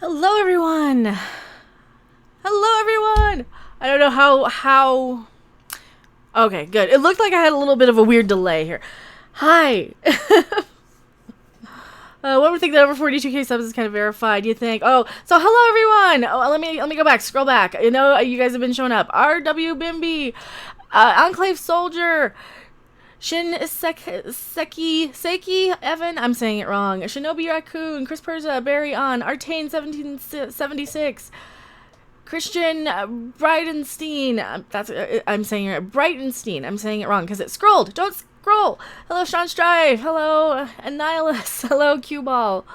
Hello, everyone. Hello, everyone. I don't know how. Okay, good. It looked like I had a little bit of a weird delay here. Hi. One would think that over 42k subs is kind of verified. You think? Oh, so hello, everyone. Oh, let me go back. Scroll back. You know, you guys have been showing up. RW Bimby, Enclave Soldier. Seki, Evan, I'm saying it wrong. Shinobi Raccoon, Chris Perza, Barry On, Artane 1776, Christian Brightenstein. I'm saying it. Brightenstein. I'm saying it wrong because it scrolled. Don't scroll. Hello, Sean Strive. Hello, Annihilus. Hello, Q-Ball.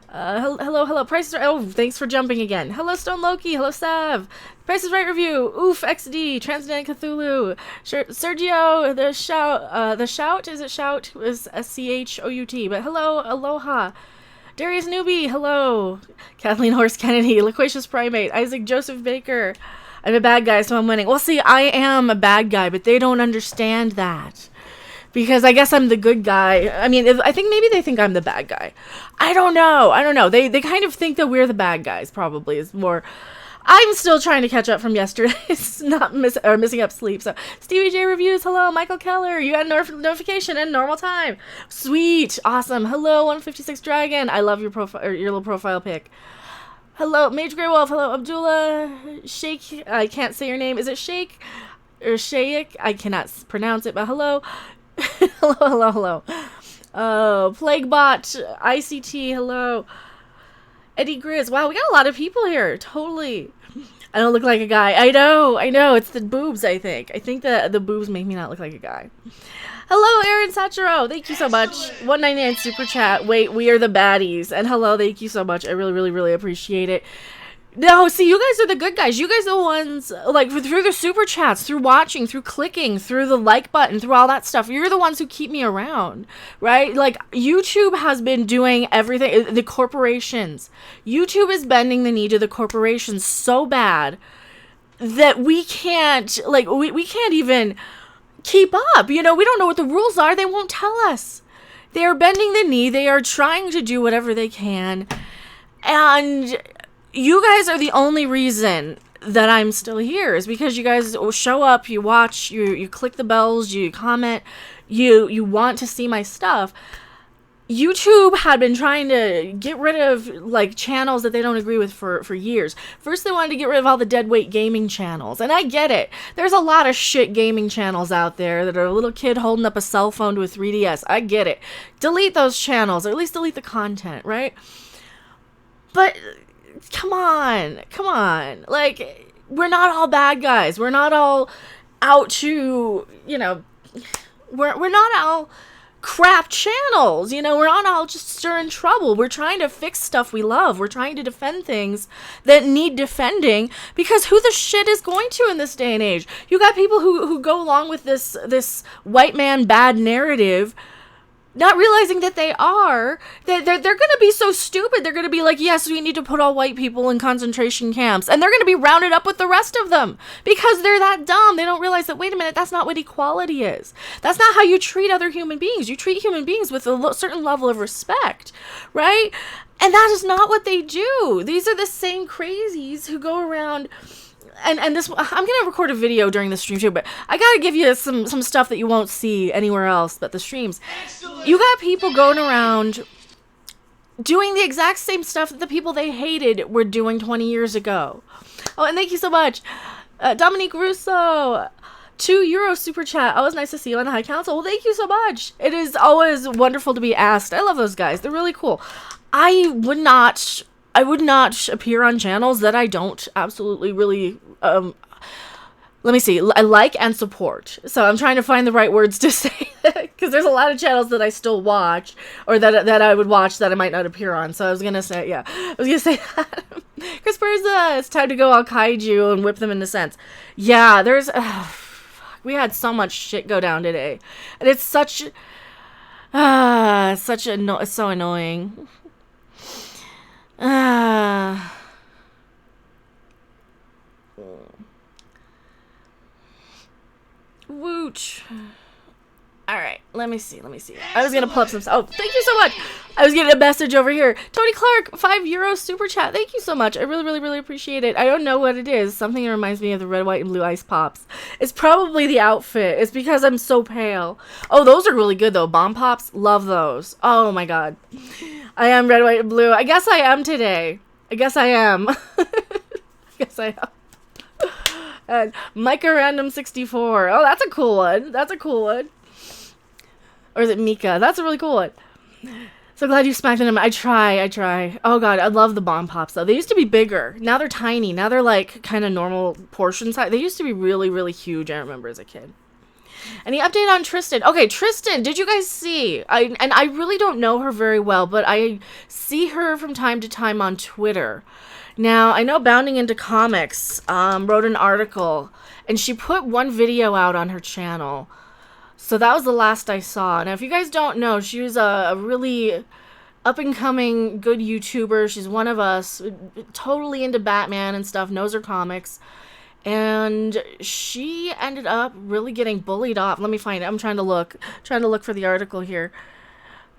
Hello. Price is right. Oh, thanks for jumping again. Hello, Stone Loki. Hello, Sav. Price is Right review. Oof, XD. Transcendent Cthulhu. Sergio, the shout. Is it shout? It was SCHOUT. But hello, aloha. Darius Newbie. Hello. Kathleen Horse Kennedy. Loquacious Primate. Isaac Joseph Baker. I'm a bad guy, so I'm winning. Well, see, I am a bad guy, but they don't understand that. Because I guess I'm the good guy. I mean, I think maybe they think I'm the bad guy. I don't know. They kind of think that we're the bad guys, probably, is more. I'm still trying to catch up from yesterday's missing up sleep. So, Stevie J Reviews, hello. Michael Keller, you got a notification in normal time. Sweet. Awesome. Hello, 156 Dragon. I love your profile, or your little profile pic. Hello, Mage Grey Wolf. Hello, Abdullah. Sheikh. I can't say your name. Is it Sheikh? Or Sheikh? I cannot pronounce it, but hello. hello. Plaguebot, ICT, hello. Eddie Grizz, wow, we got a lot of people here, totally. I don't look like a guy. I know, it's the boobs, I think. I think that the boobs make me not look like a guy. Hello, Aaron Sachero, thank you so much. 199 super chat, wait, we are the baddies. And hello, thank you so much, I really appreciate it. No, see, you guys are the good guys. You guys are the ones, like, through the super chats, through watching, through clicking, through the like button, through all that stuff. You're the ones who keep me around, right? Like, YouTube has been doing everything. The corporations. YouTube is bending the knee to the corporations so bad that we can't, like, we can't even keep up. You know, we don't know what the rules are. They won't tell us. They are bending the knee. They are trying to do whatever they can. And you guys are the only reason that I'm still here, is because you guys show up, you watch, you click the bells, you comment, you want to see my stuff. YouTube had been trying to get rid of, like, channels that they don't agree with for years. First, they wanted to get rid of all the deadweight gaming channels, and I get it. There's a lot of shit gaming channels out there that are a little kid holding up a cell phone to a 3DS. I get it. Delete those channels, or at least delete the content, right? But come on. Like, we're not all bad guys. We're not all out to, you know, we're not all crap channels. You know, we're not all just stirring trouble. We're trying to fix stuff we love. We're trying to defend things that need defending, because who the shit is going to in this day and age? You got people who go along with this white man bad narrative, not realizing that they're going to be so stupid. They're going to be like, yes, we need to put all white people in concentration camps. And they're going to be rounded up with the rest of them because they're that dumb. They don't realize that, wait a minute, that's not what equality is. That's not how you treat other human beings. You treat human beings with a certain level of respect, right? And that is not what they do. These are the same crazies who go around. And this, I'm going to record a video during the stream too, but I got to give you some stuff that you won't see anywhere else but the streams. Excellent. You got people going around doing the exact same stuff that the people they hated were doing 20 years ago. Oh, and thank you so much. Dominique Russo, €2 super chat. Always nice to see you on the High Council. Well, thank you so much. It is always wonderful to be asked. I love those guys. They're really cool. I would not appear on channels that I don't absolutely really, let me see, I like and support. So I'm trying to find the right words to say, because there's a lot of channels that I still watch, or that I would watch that I might not appear on. So I was going to say that. Chris Perza, it's time to go all kaiju and whip them into sense. Yeah, we had so much shit go down today. And it's it's so annoying. Wooch. All right, let me see. I was gonna pull up some stuff. Oh, thank you so much. I was getting a message over here. Tony Clark, €5 super chat. Thank you so much. I really, really, really appreciate it. I don't know what it is. Something that reminds me of the red, white, and blue ice pops. It's probably the outfit. It's because I'm so pale. Oh, those are really good, though. Bomb pops, love those. Oh, my God. I am red, white, and blue. I guess I am today. I guess I am. I guess I am. And Mecha Random 64. Oh, that's a cool one. That's a cool one. Or is it Mika? That's a really cool one. So glad you smacked them. I try. Oh god, I love the bomb pops though. They used to be bigger. Now they're tiny. Now they're like kind of normal portion size. They used to be really, really huge, I remember as a kid. Any update on Tristan? Okay, Tristan, did you guys see? I really don't know her very well, but I see her from time to time on Twitter. Now, I know Bounding Into Comics wrote an article, and she put one video out on her channel. So that was the last I saw. Now, if you guys don't know, she was a really up-and-coming good YouTuber. She's one of us, totally into Batman and stuff, knows her comics. And she ended up really getting bullied off. Let me find it. I'm trying to look for the article here.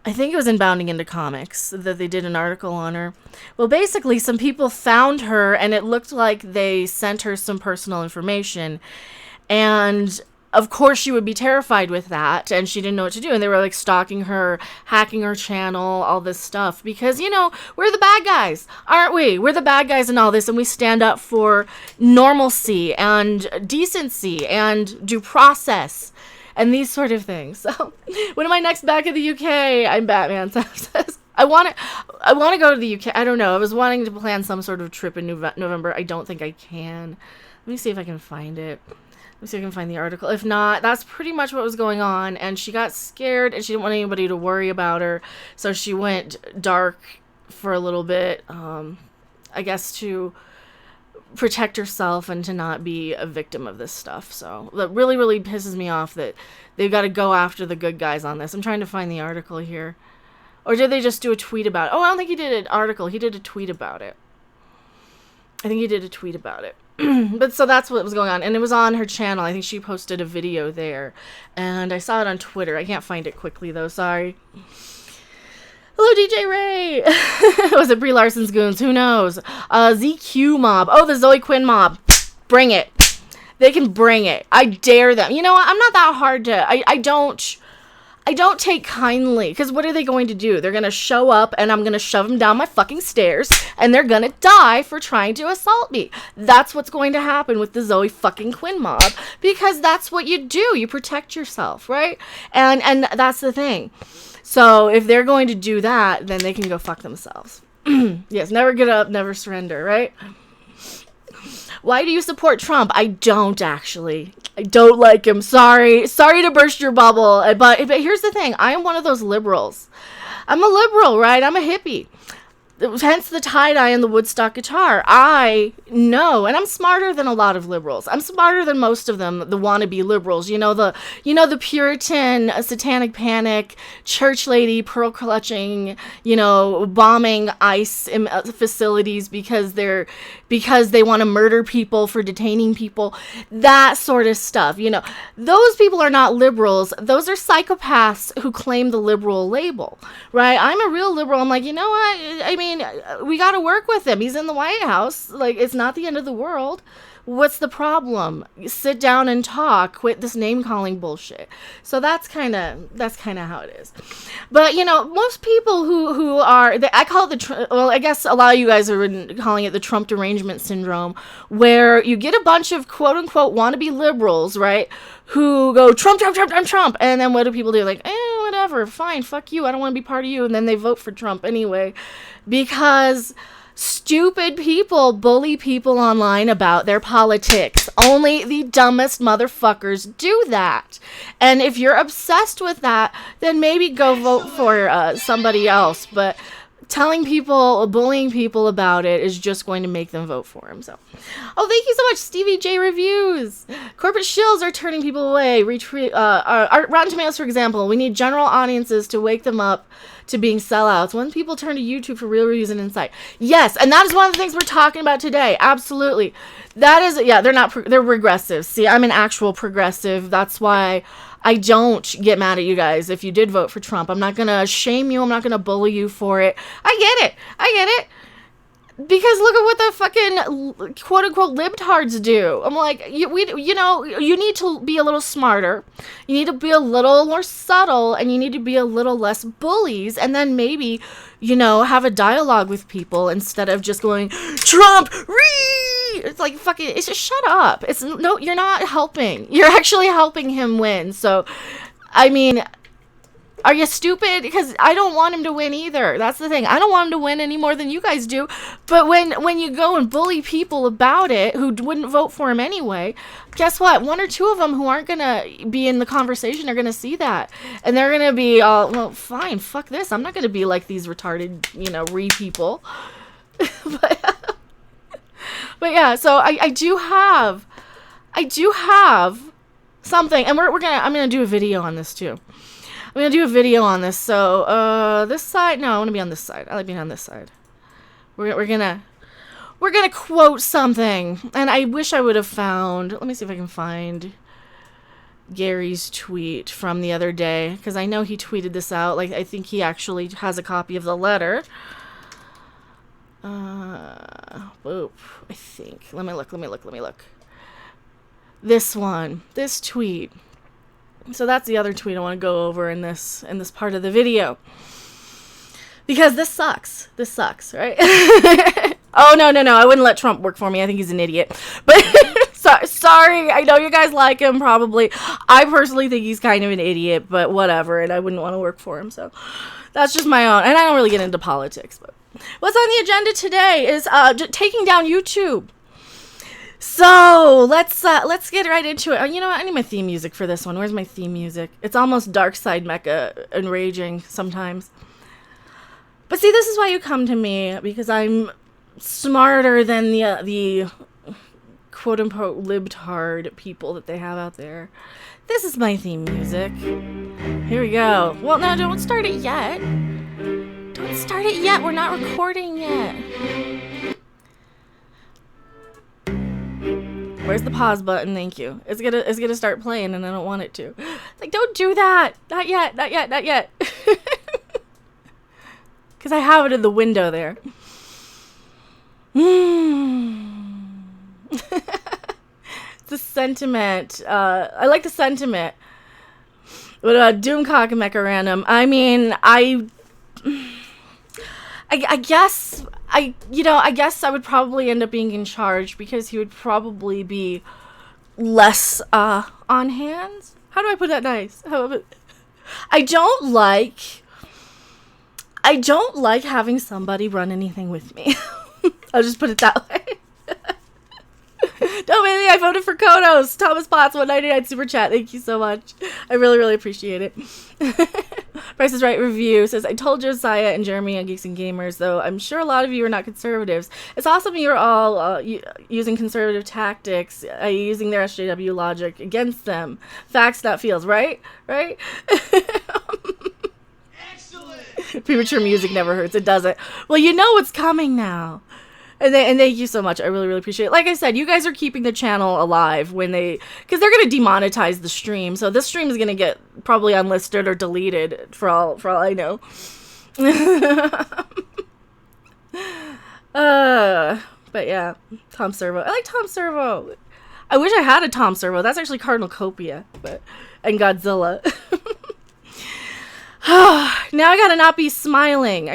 I think it was in Bounding Into Comics that they did an article on her. Well, basically, some people found her, and it looked like they sent her some personal information. And of course, she would be terrified with that, and she didn't know what to do. And they were, like, stalking her, hacking her channel, all this stuff. Because, you know, we're the bad guys, aren't we? We're the bad guys in all this, and we stand up for normalcy and decency and due process and these sort of things. So, when am I next back in the UK? I'm Batman. I want to go to the UK. I don't know. I was wanting to plan some sort of trip in November. I don't think I can. Let me see if I can find it. Let me see if I can find the article. If not, that's pretty much what was going on. And she got scared, and she didn't want anybody to worry about her. So she went dark for a little bit, I guess, to protect herself and to not be a victim of this stuff. So that really, really pisses me off that they've got to go after the good guys on this. I'm trying to find the article here. Or did they just do a tweet about it? Oh, I don't think he did an article. He did a tweet about it. I think he did a tweet about it. But so that's what was going on. And it was on her channel. I think she posted a video there. And I saw it on Twitter. I can't find it quickly, though. Sorry. Hello, DJ Ray. Was it Brie Larson's Goons? Who knows? ZQ mob. Oh, the Zoe Quinn mob. Bring it. They can bring it. I dare them. You know what? I'm not that hard to... I don't take kindly, because what are they going to do? They're going to show up, and I'm going to shove them down my fucking stairs, and they're going to die for trying to assault me. That's what's going to happen with the Zoe fucking Quinn mob, because that's what you do. You protect yourself, right? And that's the thing. So if they're going to do that, then they can go fuck themselves. Yes, never get up, never surrender, right? Why do you support Trump? I don't, actually. I don't like him. Sorry to burst your bubble. But here's the thing. I am one of those liberals. I'm a liberal, right? I'm a hippie. Hence the tie-dye and the Woodstock guitar. I know, and I'm smarter than a lot of liberals. I'm smarter than most of them, the wannabe liberals. You know, the Puritan, satanic panic, church lady, pearl clutching, bombing ICE facilities because they want to murder people for detaining people. That sort of stuff. Those people are not liberals. Those are psychopaths who claim the liberal label, right? I'm a real liberal. I'm like, you know what? I mean, we got to work with him. He's in the White House. Like, it's not the end of the world. What's the problem? Sit down and talk. Quit this name-calling bullshit. So that's kind of how it is. But, most people who are... I call it I guess a lot of you guys are calling it the Trump derangement syndrome, where you get a bunch of quote-unquote wannabe liberals, right, who go, Trump, Trump, Trump, Trump, Trump. And then what do people do? Like, whatever, fine, fuck you. I don't want to be part of you. And then they vote for Trump anyway. Because... stupid people bully people online about their politics. Only the dumbest motherfuckers do that. And if you're obsessed with that, then maybe go vote for somebody else. But bullying people about it is just going to make them vote for him. So, thank you so much, Stevie J Reviews. Corporate shills are turning people away. Rotten Tomatoes, for example, we need general audiences to wake them up to being sellouts. When people turn to YouTube for real reviews and insight. Yes, and that is one of the things we're talking about today. Absolutely. That is, they're regressive. See, I'm an actual progressive. That's why I don't get mad at you guys if you did vote for Trump. I'm not going to shame you. I'm not going to bully you for it. I get it. I get it. Because look at what the fucking quote-unquote libtards do. I'm like, you need to be a little smarter. You need to be a little more subtle, and you need to be a little less bullies, and then maybe, have a dialogue with people instead of just going, Trump, it's like, fucking, it's just shut up. No, you're not helping. You're actually helping him win. So, I mean, are you stupid? Because I don't want him to win either. That's the thing. I don't want him to win any more than you guys do. But when you go and bully people about it who wouldn't vote for him anyway, guess what? One or two of them who aren't going to be in the conversation are going to see that. And they're going to be, well, fine, fuck this. I'm not going to be like these retarded, people. But yeah, so I do have something. And I'm going to do a video on this too. I'm going to do a video on this. So, this side, no, I want to be on this side. I like being on this side. We're going to quote something. And I wish I would have found, let me see if I can find Gary's tweet from the other day. Because I know he tweeted this out. Like, I think he actually has a copy of the letter. Boop, I think. Let me look. This one. This tweet. So that's the other tweet I want to go over in this part of the video. Because this sucks. This sucks, right? Oh, no. I wouldn't let Trump work for me. I think he's an idiot. But sorry. I know you guys like him, probably. I personally think he's kind of an idiot, but whatever. And I wouldn't want to work for him. So that's just my own. And I don't really get into politics. But what's on the agenda today is taking down YouTube. So let's get right into it. You know what? I need my theme music for this one. Where's my theme music? It's almost Dark Side Mecha enraging sometimes. But see, this is why you come to me, because I'm smarter than the quote unquote libtard people that they have out there. This is my theme music. Here we go. Well, no, don't start it yet. Don't start it yet. We're not recording yet. Where's the pause button? Thank you. It's gonna start playing and I don't want it to. It's like, don't do that. Not yet. Because I have it in the window there. It's a sentiment. I like the sentiment. What about Doomcock and Mecha Random? I mean, I guess I guess I would probably end up being in charge because he would probably be less on hands. How do I put that nice? I don't like having somebody run anything with me. I'll just put it that way. Don't make me. I voted for Kodos. Thomas Potts, 199 super chat. Thank you so much. I really, really appreciate it. Price is Right review says, I told Josiah and Jeremy on Geeks and Gamers, though I'm sure a lot of you are not conservatives. It's awesome you're all using conservative tactics, using their SJW logic against them. Facts, not feels, right? Right? Excellent. Premature music never hurts. It doesn't. Well, you know what's coming now. And thank you so much. I really, really appreciate it. Like I said, you guys are keeping the channel alive because they're going to demonetize the stream. So this stream is going to get probably unlisted or deleted for all I know. But yeah, Tom Servo. I like Tom Servo. I wish I had a Tom Servo. That's actually Cardinal Copia, and Godzilla. Now I gotta not be smiling.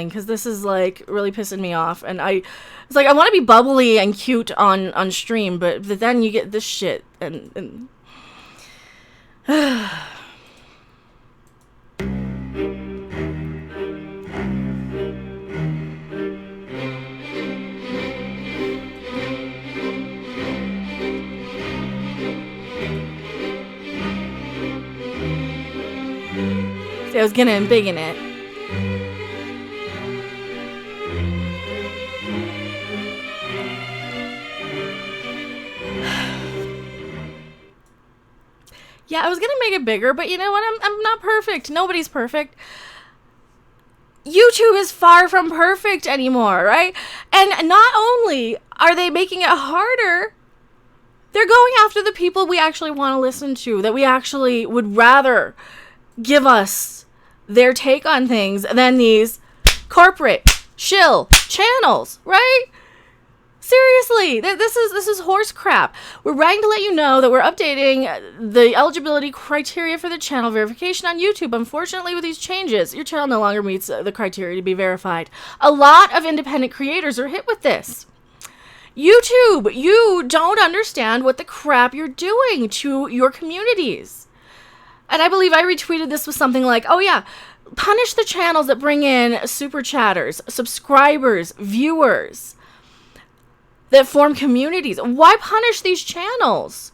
Because this is like really pissing me off. And it's like I want to be bubbly and cute on stream, but then you get this shit and See, I was getting big in it. Yeah, I was gonna make it bigger, but you know what? I'm not perfect. Nobody's perfect. YouTube is far from perfect anymore, right? And not only are they making it harder They're going after the people we actually want to listen to, that we actually would rather give us their take on things than these corporate shill channels, right? Seriously, this is horse crap. We're writing to let you know that we're updating the eligibility criteria for the channel verification on YouTube. Unfortunately, with these changes, your channel no longer meets the criteria to be verified. A lot of independent creators are hit with this. YouTube, you don't understand what the crap you're doing to your communities. And I believe I retweeted this with something like, oh yeah, punish the channels that bring in super chatters, subscribers, viewers, that form communities. Why punish these channels?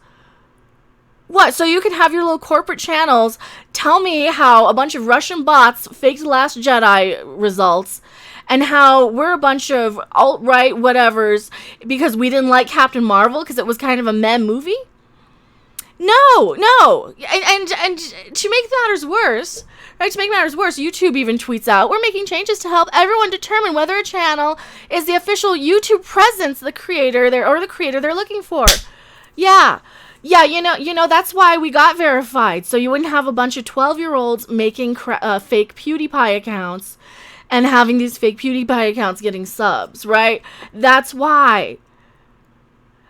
What, so you can have your little corporate channels tell me how a bunch of Russian bots faked Last Jedi results, and how we're a bunch of alt-right whatevers because we didn't like Captain Marvel because it was kind of a meh movie? No. And to make matters worse, right, YouTube even tweets out, we're making changes to help everyone determine whether a channel is the official YouTube presence the creator they're looking for. Yeah, you know, that's why we got verified, so you wouldn't have a bunch of 12-year-olds making fake PewDiePie accounts and having these fake PewDiePie accounts getting subs, right? That's why.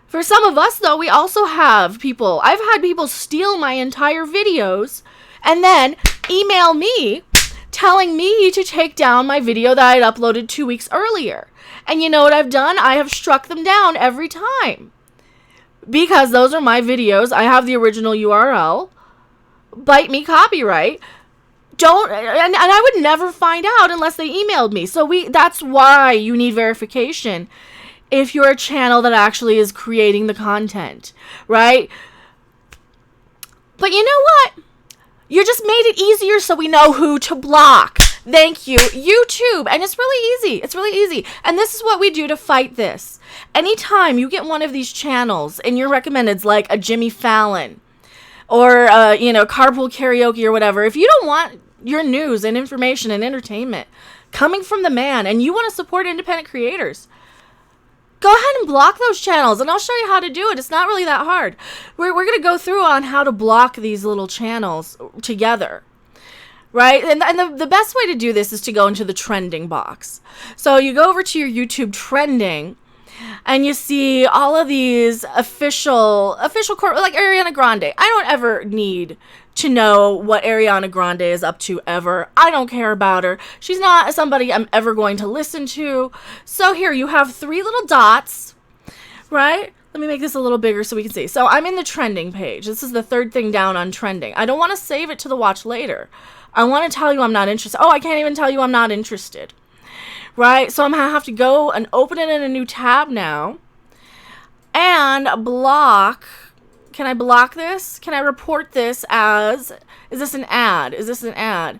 For some of us, though, we also have people. I've had people steal my entire videos and then email me telling me to take down my video that I'd uploaded 2 weeks earlier. And you know what I've done? I have struck them down every time. Because those are my videos. I have the original URL. Bite me copyright. And I would never find out unless they emailed me. So that's why you need verification if you're a channel that actually is creating the content, right? But you know what? You just made it easier so we know who to block. Thank you, YouTube. And it's really easy. It's really easy. And this is what we do to fight this. Anytime you get one of these channels and your recommendeds, like a Jimmy Fallon or, Carpool Karaoke or whatever, if you don't want your news and information and entertainment coming from the man and you want to support independent creators, go ahead and block those channels, and I'll show you how to do it. It's not really that hard. We're going to go through on how to block these little channels together, right? And the best way to do this is to go into the trending box. So you go over to your YouTube trending, and you see all of these official like Ariana Grande. I don't ever need to know what Ariana Grande is up to ever. I don't care about her. She's not somebody I'm ever going to listen to. So here you have 3 little dots, right? Let me make this a little bigger so we can see. So I'm in the trending page. This is the 3rd thing down on trending. I don't want to save it to the watch later. I want to tell you I'm not interested. Oh, I can't even tell you I'm not interested. Right? So I'm going to have to go and open it in a new tab now and block. Can I block this? Can I report this as, is this an ad? Is this an ad?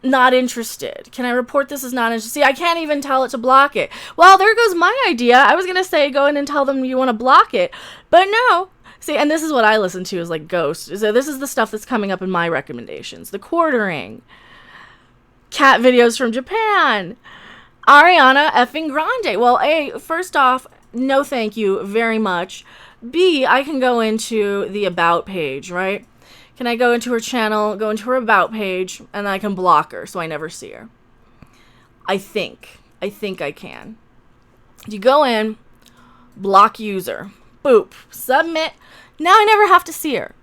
Not interested. Can I report this as not interested? See, I can't even tell it to block it. Well, there goes my idea. I was going to say go in and tell them you want to block it, but no. See, and this is what I listen to is like Ghost. So this is the stuff that's coming up in my recommendations. The Quartering. Cat videos from Japan. Ariana effing Grande. Well, A, first off, no thank you very much. B, I can go into the About page, right? Can I go into her channel, go into her About page, and I can block her so I never see her? I think I can. You go in, block user, boop, submit. Now I never have to see her.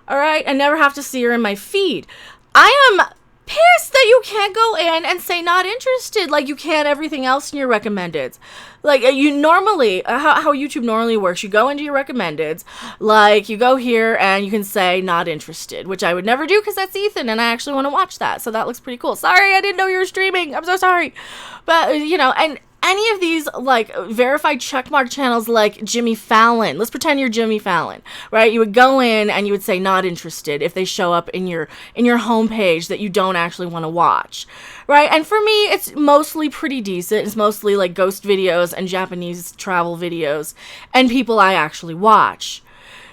All right? I never have to see her in my feed. I am pissed that you can't go in and say not interested like you can everything else in your recommendeds. Like you normally, how YouTube normally works, you go into your recommendeds, like you go here and you can say not interested, which I would never do because that's Ethan and I actually want to watch that. So that looks pretty cool. Sorry, I didn't know you were streaming. I'm so sorry. But, and any of these like verified checkmark channels like Jimmy Fallon, let's pretend you're Jimmy Fallon, right? You would go in and you would say not interested if they show up in your homepage that you don't actually want to watch, right? And for me, it's mostly pretty decent. It's mostly like ghost videos and Japanese travel videos and people I actually watch.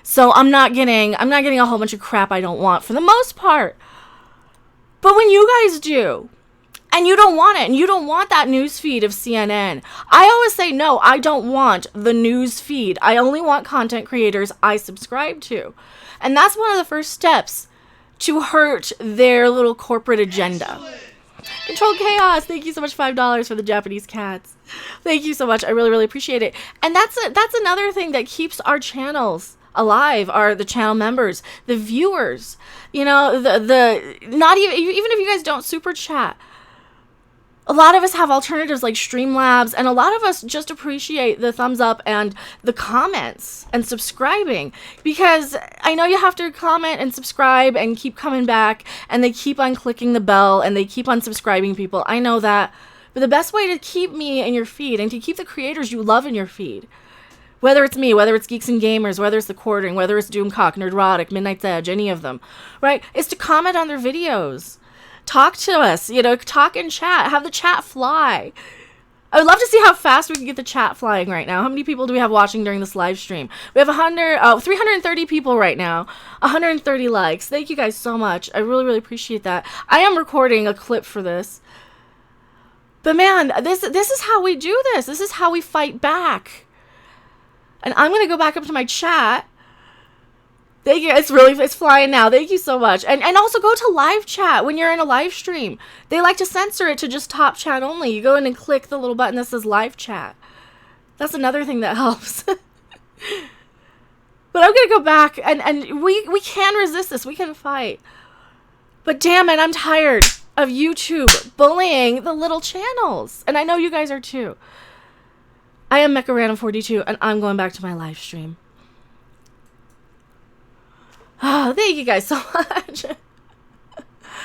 So I'm not getting a whole bunch of crap I don't want for the most part. But when you guys do, And you don't want it. And you don't want that news feed of CNN. I always say, no, I don't want the news feed. I only want content creators I subscribe to. And that's one of the first steps to hurt their little corporate agenda. Excellent. Controlled Chaos, thank you so much, $5 for the Japanese cats. Thank you so much. I really, really appreciate it. And that's another thing that keeps our channels alive, are the channel members, the viewers. You know, the not even if you guys don't super chat. A lot of us have alternatives like Streamlabs, and a lot of us just appreciate the thumbs up and the comments and subscribing, because I know you have to comment and subscribe and keep coming back, and they keep on clicking the bell and they keep on subscribing people. I know that. But the best way to keep me in your feed and to keep the creators you love in your feed, whether it's me, whether it's Geeks and Gamers, whether it's The Quartering, whether it's Doomcock, Nerdrotic, Midnight's Edge, any of them, right, is to comment on their videos. Talk to us, you know, talk and chat. Have the chat fly. I would love to see how fast we can get the chat flying right now. How many people do we have watching during this live stream? We have 330 people right now. 130 likes. Thank you guys so much. I really, really appreciate that. I am recording a clip for this. But man, this is how we do this. This is how we fight back. And I'm going to go back up to my chat. Thank you. It's flying now. Thank you so much. And also go to live chat when you're in a live stream. They like to censor it to just top chat only. You go in and click the little button that says live chat. That's another thing that helps. But I'm going to go back and we can resist this. We can fight. But damn it, I'm tired of YouTube bullying the little channels. And I know you guys are too. I am Mecha Random 42 and I'm going back to my live stream. Oh, thank you guys so much.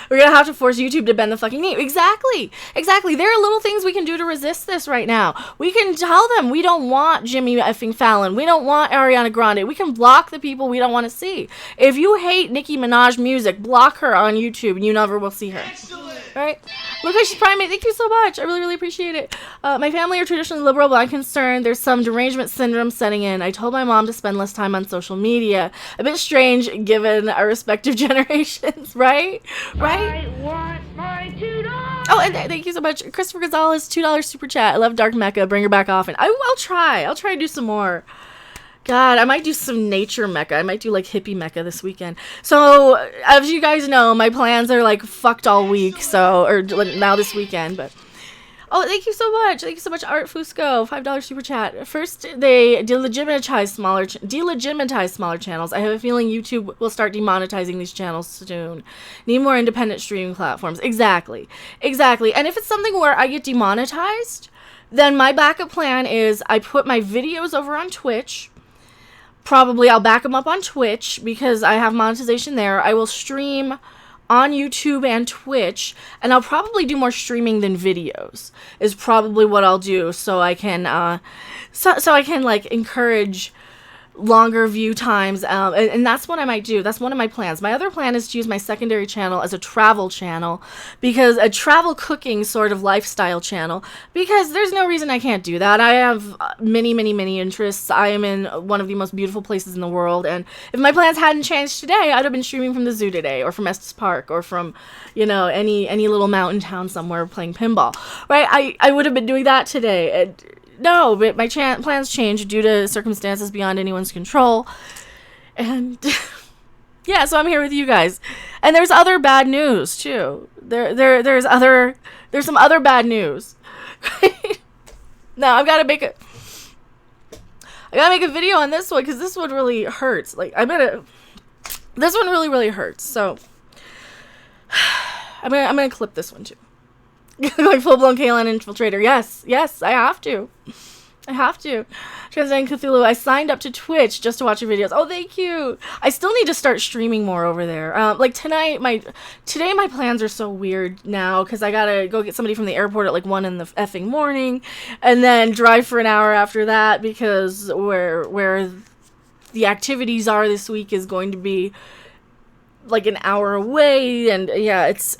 We're going to have to force YouTube to bend the fucking knee. Exactly. Exactly. There are little things we can do to resist this right now. We can tell them we don't want Jimmy effing Fallon. We don't want Ariana Grande. We can block the people we don't want to see. If you hate Nicki Minaj music, block her on YouTube and you never will see her. Excellent. Right? Look, she's primate. Thank you so much. I really, really appreciate it. My family are traditionally liberal, but I'm concerned there's some derangement syndrome setting in. I told my mom to spend less time on social media. A bit strange given our respective generations, right? Right? I want my $2. Oh, and thank you so much. Christopher Gonzalez, $2 super chat. I love Dark Mecha. Bring her back often. I'll try. I'll try to do some more. God, I might do some nature mecha. I might do like hippie mecha this weekend. So, as you guys know, my plans are like fucked all week. So, or now this weekend. But oh, thank you so much. Thank you so much, Art Fusco. $5 super chat. First, they delegitimize smaller channels. I have a feeling YouTube will start demonetizing these channels soon. Need more independent streaming platforms. Exactly. Exactly. And if it's something where I get demonetized, then my backup plan is I put my videos over on Twitch. Probably I'll back them up on Twitch because I have monetization there. I will stream on YouTube and Twitch, and I'll probably do more streaming than videos is probably what I'll do, so I can so I can like encourage longer view times, and that's what I might do. That's one of my plans. My other plan is to use my secondary channel as a travel channel, because a travel cooking sort of lifestyle channel, because there's no reason I can't do that. I have many interests. I am in one of the most beautiful places in the world, and if my plans hadn't changed today, I'd have been streaming from the zoo today, or from Estes Park, or from, you know, any little mountain town somewhere playing pinball, right? I would have been doing that today. No, but my plans changed due to circumstances beyond anyone's control. And yeah, so I'm here with you guys. And there's other bad news too. There's some other bad news. Now I gotta make a video on this one because this one really hurts. Like this one really hurts. So I'm gonna clip this one too. Like full-blown Kalan infiltrator. Yes, I have to. Transcending Cthulhu, I signed up to Twitch just to watch your videos. Oh, thank you. I still need to start streaming more over there. Like today my plans are so weird now because I gotta go get somebody from the airport at like 1 in the effing morning, and then drive for an hour after that because where the activities are this week is going to be like an hour away, and yeah, it's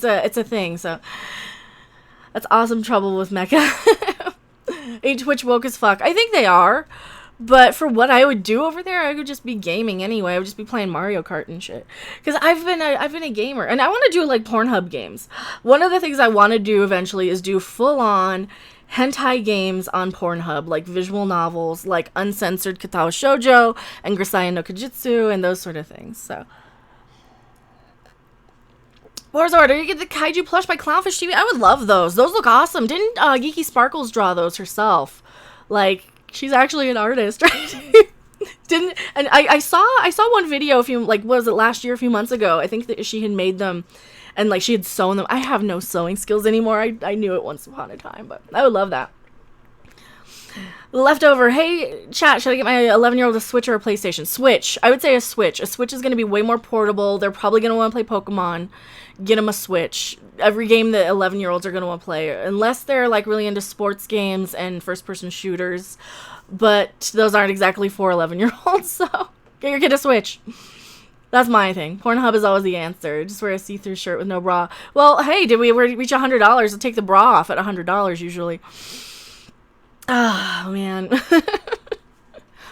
a thing, so that's awesome trouble with Mecha. Ain't Twitch woke as fuck. I think they are, But for what I would do over there, I would just be gaming anyway. I would just be playing Mario Kart and shit. Because I've been a gamer, and I want to do like Pornhub games. One of the things I want to do eventually is do full on hentai games on Pornhub, like visual novels, like uncensored Katao Shoujo and Grisaya no Kajitsu and those sort of things. So. Warzord, you get the Kaiju plush by Clownfish TV? I would love those. Those look awesome. Didn't Geeky Sparkles draw those herself? Like, she's actually an artist, right? I saw one video was it last year, a few months ago? I think that she had made them and like she had sewn them. I have no sewing skills anymore. I knew it once upon a time, but I would love that. Leftover, hey chat, should I get my 11-year-old a Switch or a PlayStation? Switch. I would say a Switch. A Switch is going to be way more portable. They're probably going to want to play Pokemon. Get them a Switch. Every game that 11-year-olds are going to want to play, unless they're like really into sports games and first-person shooters, but those aren't exactly for 11-year-olds, so get your kid a Switch. That's my thing. Pornhub is always the answer. Just wear a see-through shirt with no bra. Well, hey, did we reach $100? I'll take the bra off at $100 usually. Oh, man.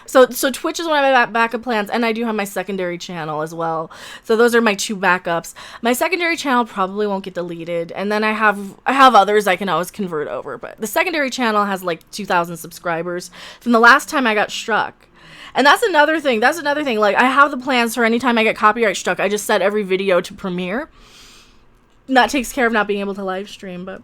So Twitch is one of my backup plans, and I do have my secondary channel as well. So those are my two backups. My secondary channel probably won't get deleted, and then I have others I can always convert over. But the secondary channel has like 2,000 subscribers from the last time I got struck. And that's another thing. Like, I have the plans for anytime I get copyright struck, I just set every video to premiere. And that takes care of not being able to live stream, but...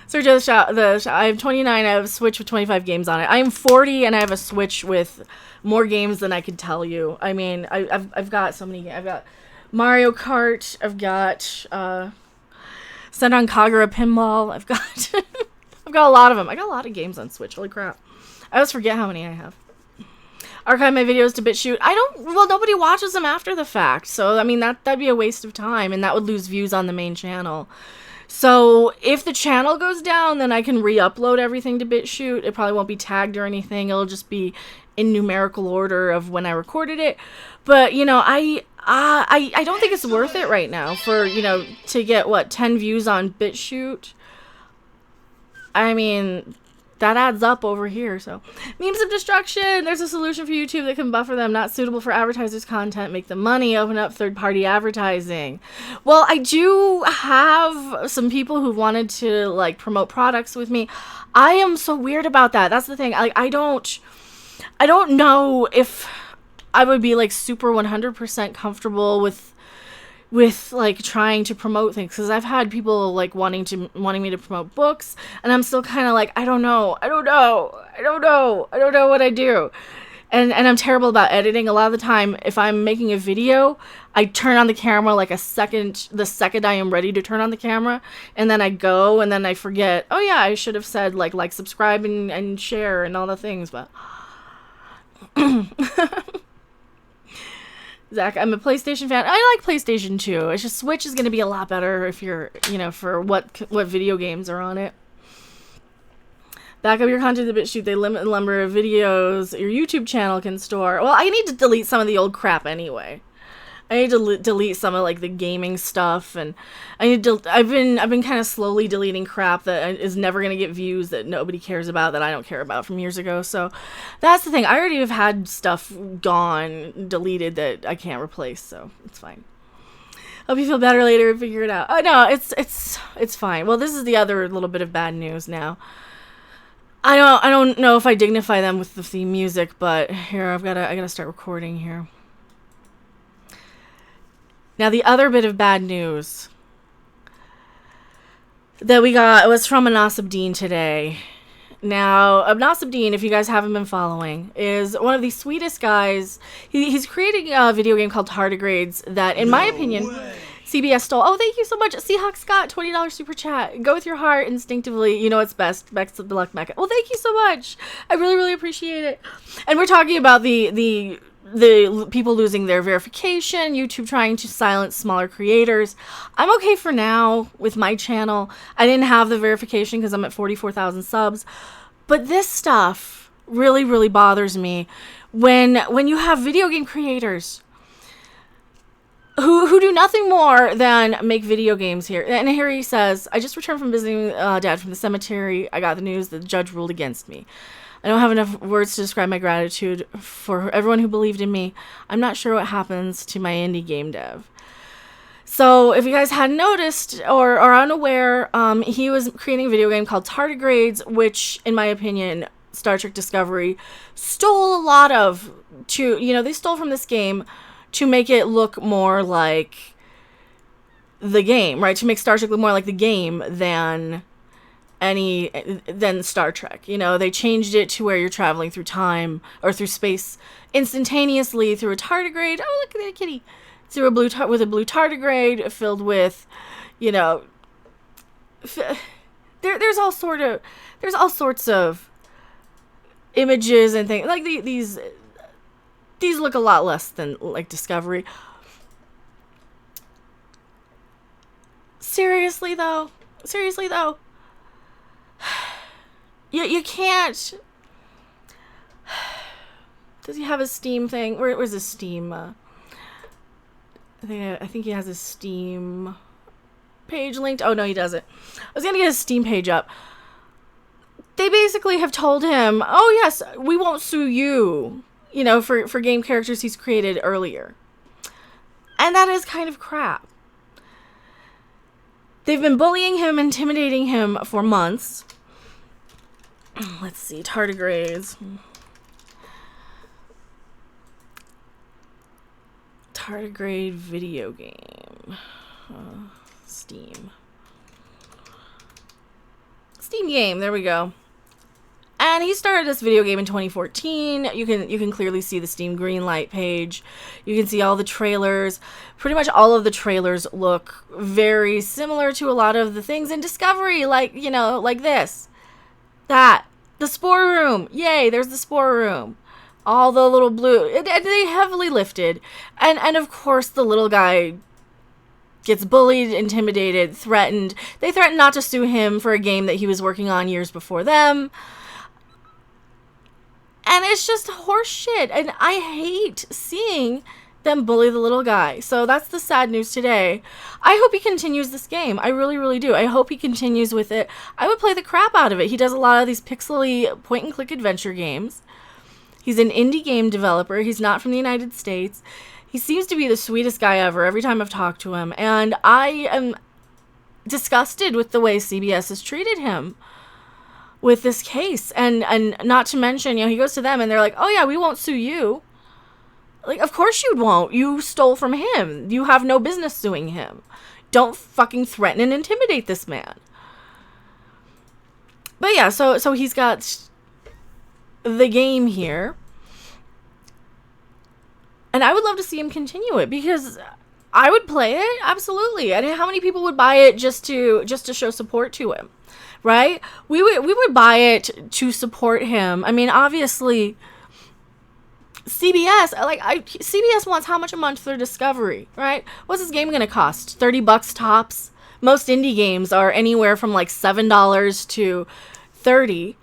So just I have 29, I have a Switch with 25 games on it. I am 40 and I have a Switch with more games than I could tell you. I mean, I've got so many. I've got Mario Kart, I've got Senran Kagura Pinball, I've got a lot of them. I got a lot of games on Switch. Holy crap. I always forget how many I have. Archive my videos to BitChute. Nobody watches them after the fact. So, I mean, that'd be a waste of time and that would lose views on the main channel. So if the channel goes down, then I can re-upload everything to BitChute. It probably won't be tagged or anything. It'll just be in numerical order of when I recorded it. But, you know, I don't think it's worth it right now for, you know, to get, 10 views on BitChute. I mean, that adds up over here, so. Memes of destruction. There's a solution for YouTube that can buffer them. Not suitable for advertisers' content. Make them money. Open up third-party advertising. Well, I do have some people who wanted to, like, promote products with me. I am so weird about that. That's the thing. I don't know if I would be, like, super 100% comfortable with like trying to promote things, because I've had people like wanting me to promote books, and I'm still kind of like, I don't know what I do, and I'm terrible about editing. A lot of the time, if I'm making a video, I turn on the camera like the second I am ready to turn on the camera, and then I go, and then I forget, oh yeah, I should have said like subscribe and share and all the things, but Zach, I'm a PlayStation fan. I like PlayStation 2. It's just Switch is going to be a lot better if you're, you know, for what video games are on it. Back up your content to BitChute. They limit the number of videos your YouTube channel can store. Well, I need to delete some of the old crap anyway. I need to delete some of like the gaming stuff, and I've been kind of slowly deleting crap that is never gonna get views, that nobody cares about, that I don't care about from years ago. So that's the thing. I already have had stuff deleted that I can't replace, so it's fine. Hope you feel better later and figure it out. Oh no, it's fine. Well, this is the other little bit of bad news now. I don't know if I dignify them with the theme music, but here I gotta start recording here. Now, the other bit of bad news that we got was from Anasabdeen today. Now, Abnasabdeen, if you guys haven't been following, is one of the sweetest guys. He's creating a video game called Tardigrades that, in my opinion, CBS stole. Oh, thank you so much. Seahawk Scott, $20 super chat. Go with your heart instinctively. You know it's best. Best of luck, Mecha. Well, thank you so much. I really, really appreciate it. And we're talking about the people losing their verification, YouTube trying to silence smaller creators. I'm okay for now with my channel. I didn't have the verification because I'm at 44,000 subs. But this stuff really, really bothers me when you have video game creators who do nothing more than make video games here. And here he says, I just returned from visiting Dad from the cemetery. I got the news that the judge ruled against me. I don't have enough words to describe my gratitude for everyone who believed in me. I'm not sure what happens to my indie game dev. So if you guys hadn't noticed or are unaware, he was creating a video game called Tardigrades, which, in my opinion, Star Trek Discovery stole a lot of. They stole from this game to make it look more like the game, right? To make Star Trek look more like the game than Star Trek. They changed it to where you're traveling through time or through space instantaneously through a tardigrade. Oh, look at that kitty. Through a blue tardigrade filled with, there's all sorts of images and things like these look a lot less than like Discovery. Seriously though, you can't. Does he have a Steam thing? Where's his Steam? I think he has his Steam page linked. Oh no, he doesn't. I was gonna get his Steam page up. They basically have told him, oh yes, we won't sue you, for game characters he's created earlier. And that is kind of crap. They've been bullying him, intimidating him for months. Let's see, tardigrades. Tardigrade video game. Steam game, there we go. And he started this video game in 2014. You can clearly see the Steam Greenlight page. You can see all the trailers. Pretty much all of the trailers look very similar to a lot of the things in Discovery, like this. The Spore Room. Yay, there's the Spore Room. All the little blue. They heavily lifted. And of course, the little guy gets bullied, intimidated, threatened. They threatened not to sue him for a game that he was working on years before them. And it's just horse shit. And I hate seeing them bully the little guy. So that's the sad news today. I hope he continues this game. I really, really do. I hope he continues with it. I would play the crap out of it. He does a lot of these pixely point-and-click adventure games. He's an indie game developer. He's not from the United States. He seems to be the sweetest guy ever every time I've talked to him. And I am disgusted with the way CBS has treated him with this case. And not to mention, he goes to them and they're like, oh yeah, we won't sue you. Like, of course you won't. You stole from him. You have no business suing him. Don't fucking threaten and intimidate this man. But yeah, so he's got the game here. And I would love to see him continue it because I would play it, absolutely. And how many people would buy it just to show support to him, right? We would buy it to support him. I mean, obviously, CBS wants how much a month for Discovery, right? What's this game going to cost? $30 tops. Most indie games are anywhere from like $7 to $30.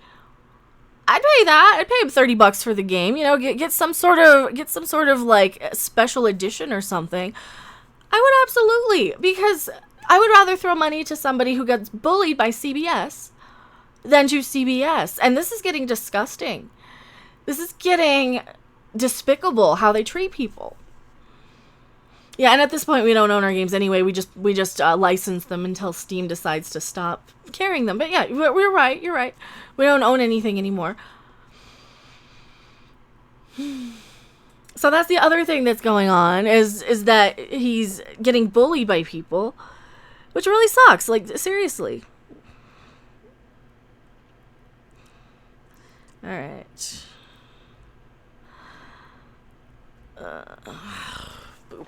I'd pay that. I'd pay him $30 for the game. Get some sort of like special edition or something. I would absolutely, because I would rather throw money to somebody who gets bullied by CBS than to CBS. And this is getting disgusting. This is getting despicable how they treat people. Yeah, and at this point we don't own our games anyway. We just license them until Steam decides to stop carrying them. But yeah, we're right. You're right. We don't own anything anymore. So that's the other thing that's going on is that he's getting bullied by people, which really sucks. Like, seriously. All right. Boop.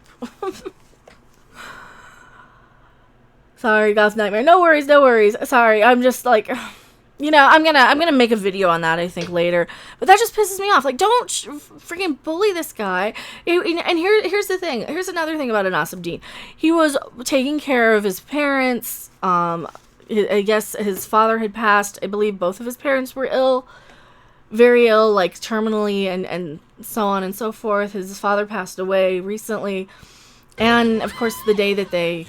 Sorry, Goth Nightmare. No worries. Sorry, I'm just like, I'm gonna make a video on that, I think, later. But that just pisses me off. Like, don't freaking bully this guy. And here's the thing. Here's another thing about Anasam Dean. He was taking care of his parents. I guess his father had passed. I believe both of his parents were ill. Very ill, like terminally and so on and so forth. His father passed away recently. And of course, the day that they,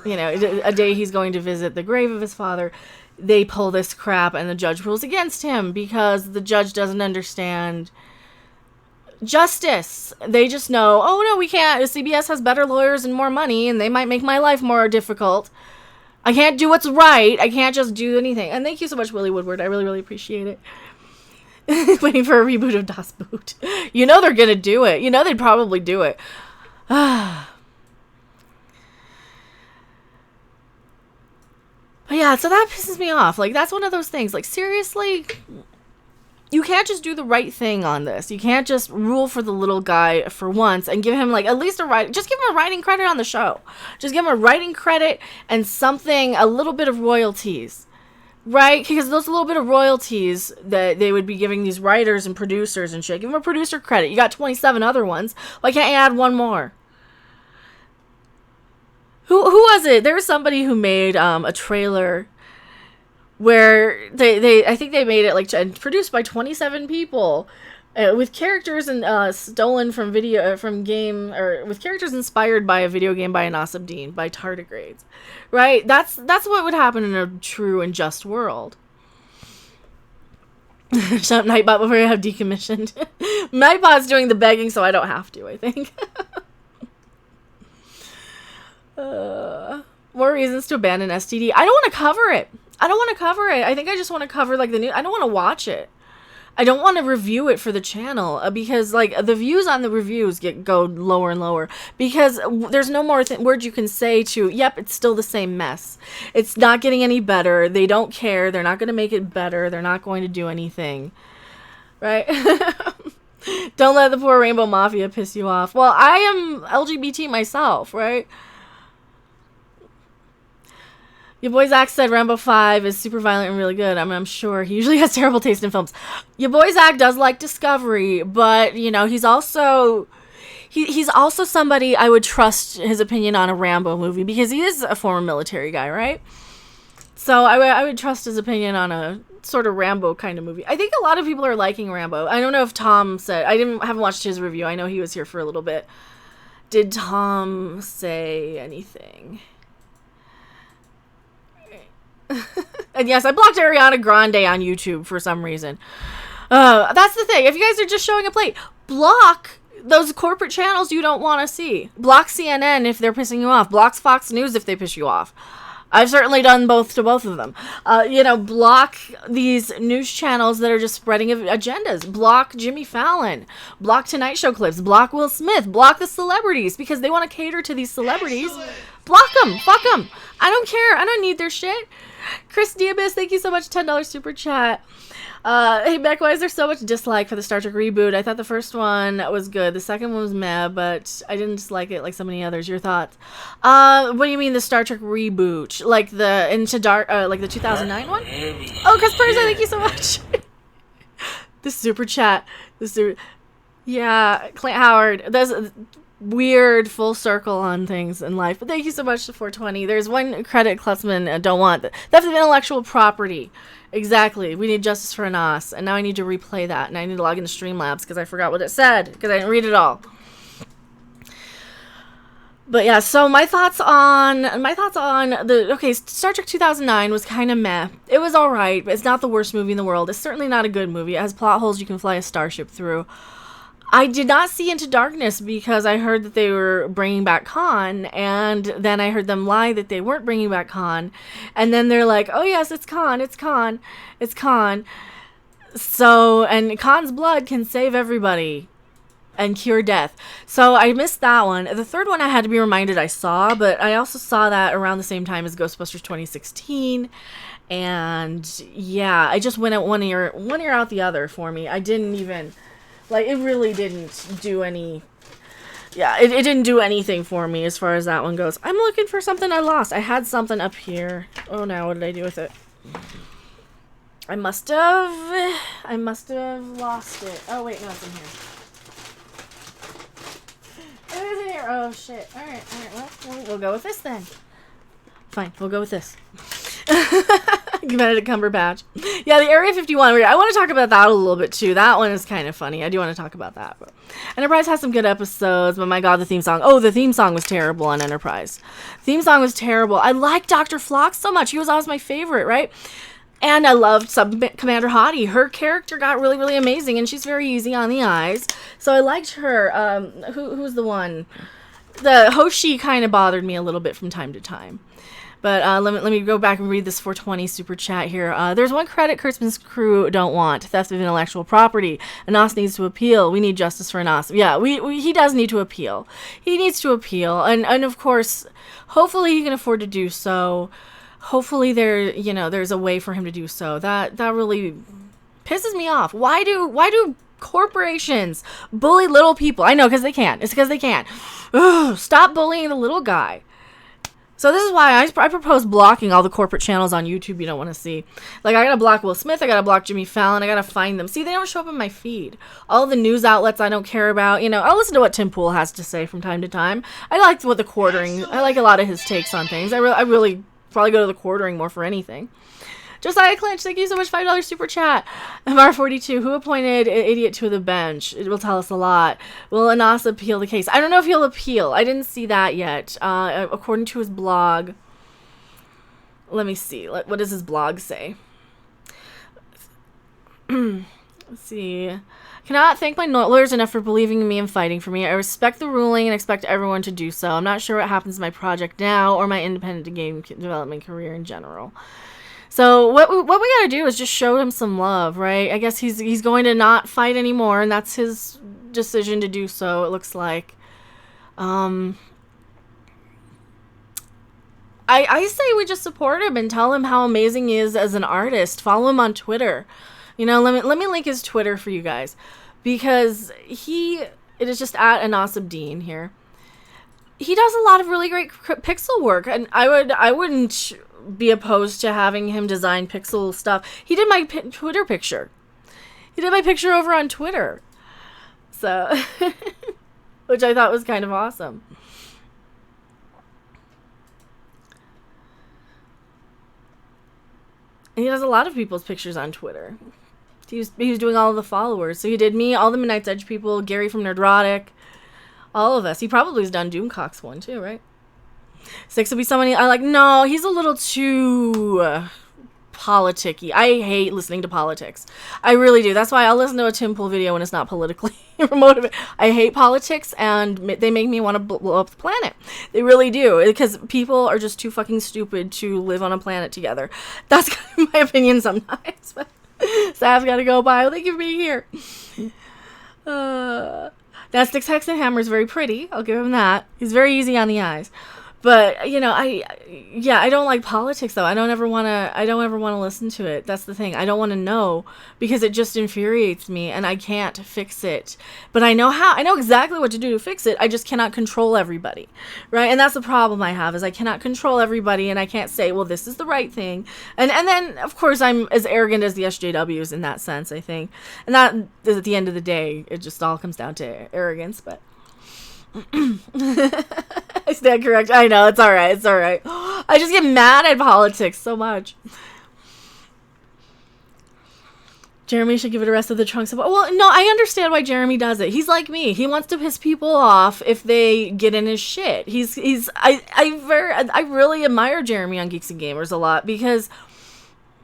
you know, a day he's going to visit the grave of his father, they pull this crap and the judge rules against him because the judge doesn't understand justice. They just know, oh no, we can't. CBS has better lawyers and more money, and they might make my life more difficult. I can't do what's right. I can't just do anything. And thank you so much, Willie Woodward. I really, really appreciate it. Waiting for a reboot of Das Boot. You know they're gonna do it. You know they'd probably do it. But yeah, so that pisses me off. Like, that's one of those things. Like, seriously, you can't just do the right thing on this. You can't just rule for the little guy for once and give him, like, at least just give him a writing credit on the show. Just give him a writing credit and something, a little bit of royalties. Right? Because those little bit of royalties that they would be giving these writers and producers and shit. Give them a producer credit. You got 27 other ones. Why can't you add one more? Who was it? There was somebody who made a trailer where they I think they made it like and produced by 27 people with characters and stolen from game, or with characters inspired by a video game by Anasabdeen, by tardigrades. Right? That's what would happen in a true and just world. Shut up, Nightbot, before you have decommissioned. Nightbot's doing the begging, so I don't have to, I think. More reasons to abandon STD. I don't want to cover it. I think I just want to cover, like, the new. I don't want to watch it. I don't want to review it for the channel because, like, the views on the reviews go lower and lower because there's no more words you can say to, yep, it's still the same mess. It's not getting any better. They don't care. They're not going to make it better. They're not going to do anything. Right? Don't let the poor Rainbow Mafia piss you off. Well, I am LGBT myself, right? Your boy Zach said Rambo 5 is super violent and really good. I mean, I'm sure he usually has terrible taste in films. Your boy Zach does like Discovery, but, you know, he's also somebody I would trust his opinion on a Rambo movie because he is a former military guy, right? So I would trust his opinion on a sort of Rambo kind of movie. I think a lot of people are liking Rambo. I don't know if Tom said... haven't watched his review. I know he was here for a little bit. Did Tom say anything? And yes, I blocked Ariana Grande on YouTube for some reason. That's the thing. If you guys are just showing up late, block those corporate channels you don't want to see. Block CNN if they're pissing you off. Block Fox News if they piss you off. I've certainly done both to both of them. Block these news channels that are just spreading agendas. Block Jimmy Fallon. Block Tonight Show clips. Block Will Smith. Block the celebrities because they want to cater to these celebrities. Excellent. Block them. Fuck them. I don't care. I don't need their shit. Chris Diabis, thank you so much. $10 super chat. Hey, Beck, why is there so much dislike for the Star Trek reboot? I thought the first one was good. The second one was meh, but I didn't dislike it like so many others. Your thoughts? What do you mean the Star Trek reboot? Like the Into Dark, like the 2009 one? Oh, Chris Persa, thank you so much. The super chat. Yeah, Clint Howard. That's weird full circle on things in life. But thank you so much to 420. There's one credit Klutzman don't want. Theft of intellectual property. Exactly. We need justice for Anas. And now I need to replay that. And I need to log into Streamlabs because I forgot what it said. Because I didn't read it all. But yeah, so my thoughts on Star Trek 2009 was kind of meh. It was alright, but it's not the worst movie in the world. It's certainly not a good movie. It has plot holes you can fly a starship through. I did not see Into Darkness because I heard that they were bringing back Khan, and then I heard them lie that they weren't bringing back Khan, and then they're like, oh yes, it's Khan. So, and Khan's blood can save everybody and cure death. So I missed that one. The third one I had to be reminded I saw, but I also saw that around the same time as Ghostbusters 2016, and yeah, I just went at one ear out the other for me. I didn't even... Like, it really didn't do any... Yeah, it didn't do anything for me as far as that one goes. I'm looking for something I lost. I had something up here. Oh, no, what did I do with it? I must have lost it. Oh, wait, no, it's in here. It is in here. Oh, shit. Alright, well, we'll go with this then. Fine, we'll go with this. Benedict Cumberbatch. Yeah, the Area 51. I want to talk about that a little bit too. That one is kind of funny. I do want to talk about that. But Enterprise has some good episodes, but my God, the theme song. Oh, the theme song was terrible on Enterprise. Theme song was terrible. I liked Dr. Flock so much. He was always my favorite, right? And I loved Sub Commander Hottie. Her character got really, really amazing, and she's very easy on the eyes. So I liked her. Who's the one? The Hoshi kind of bothered me a little bit from time to time. But let me go back and read this 420 super chat here. There's one credit Kurtzman's crew don't want: theft of intellectual property. Anas needs to appeal. We need justice for Anas. Yeah, he does need to appeal. He needs to appeal, and of course, hopefully he can afford to do so. Hopefully there's a way for him to do so. That really pisses me off. Why do corporations bully little people? I know, because they can. It's because they can. Ugh, stop bullying the little guy. So this is why I propose blocking all the corporate channels on YouTube you don't want to see. Like, I gotta block Will Smith, I gotta block Jimmy Fallon, I gotta find them. See, they don't show up in my feed. All the news outlets I don't care about. I'll listen to what Tim Pool has to say from time to time. I like what the Quartering. I like a lot of his takes on things. I really probably go to the Quartering more for anything. Josiah Clinch, thank you so much. $5 super chat. MR42, who appointed Idiot to the bench? It will tell us a lot. Will Anas appeal the case? I don't know if he'll appeal. I didn't see that yet. According to his blog, let me see. What does his blog say? Let's see. Cannot thank my lawyers enough for believing in me and fighting for me. I respect the ruling and expect everyone to do so. I'm not sure what happens to my project now or my independent game development career in general. So what we gotta do is just show him some love, right? I guess he's going to not fight anymore, and that's his decision to do so, it looks like. I say we just support him and tell him how amazing he is as an artist. Follow him on Twitter. Let me link his Twitter for you guys, because it is just at Anas Abdeen here. He does a lot of really great pixel work, and I wouldn't be opposed to having him design pixel stuff. He did my Twitter picture. He did my picture over on Twitter. So, which I thought was kind of awesome. And he does a lot of people's pictures on Twitter. He was doing all of the followers. So he did me, all the Midnight's Edge people, Gary from Nerdrotic, all of us. He probably has done Doomcock's one too, right? 6 would be somebody I like. No, he's a little too politicky. I hate listening to politics. I really do. That's why I'll listen to a Tim Pool video when it's not politically motivated. I hate politics, and they make me want to blow up the planet. They really do, because people are just too fucking stupid to live on a planet together. That's kind of my opinion sometimes. But Sav's got to go. Bye. Well, thank you for being here. That Sticks Hexenhammer is very pretty. I'll give him that. He's very easy on the eyes. But, I don't like politics, though. I don't ever want to listen to it. That's the thing. I don't want to know, because it just infuriates me, and I can't fix it. But I know how. I know exactly what to do to fix it. I just cannot control everybody, right? And that's the problem I have, is I cannot control everybody, and I can't say, well, this is the right thing. And then, of course, I'm as arrogant as the SJWs in that sense, I think. And that is, at the end of the day, it just all comes down to arrogance, but... I stand correct. I know, it's alright, it's alright. I just get mad at politics so much. Jeremy should give it a rest of the trunks of... Well, no, I understand why Jeremy does it. He's like me. He wants to piss people off if they get in his shit. I really admire Jeremy on Geeks and Gamers a lot, because...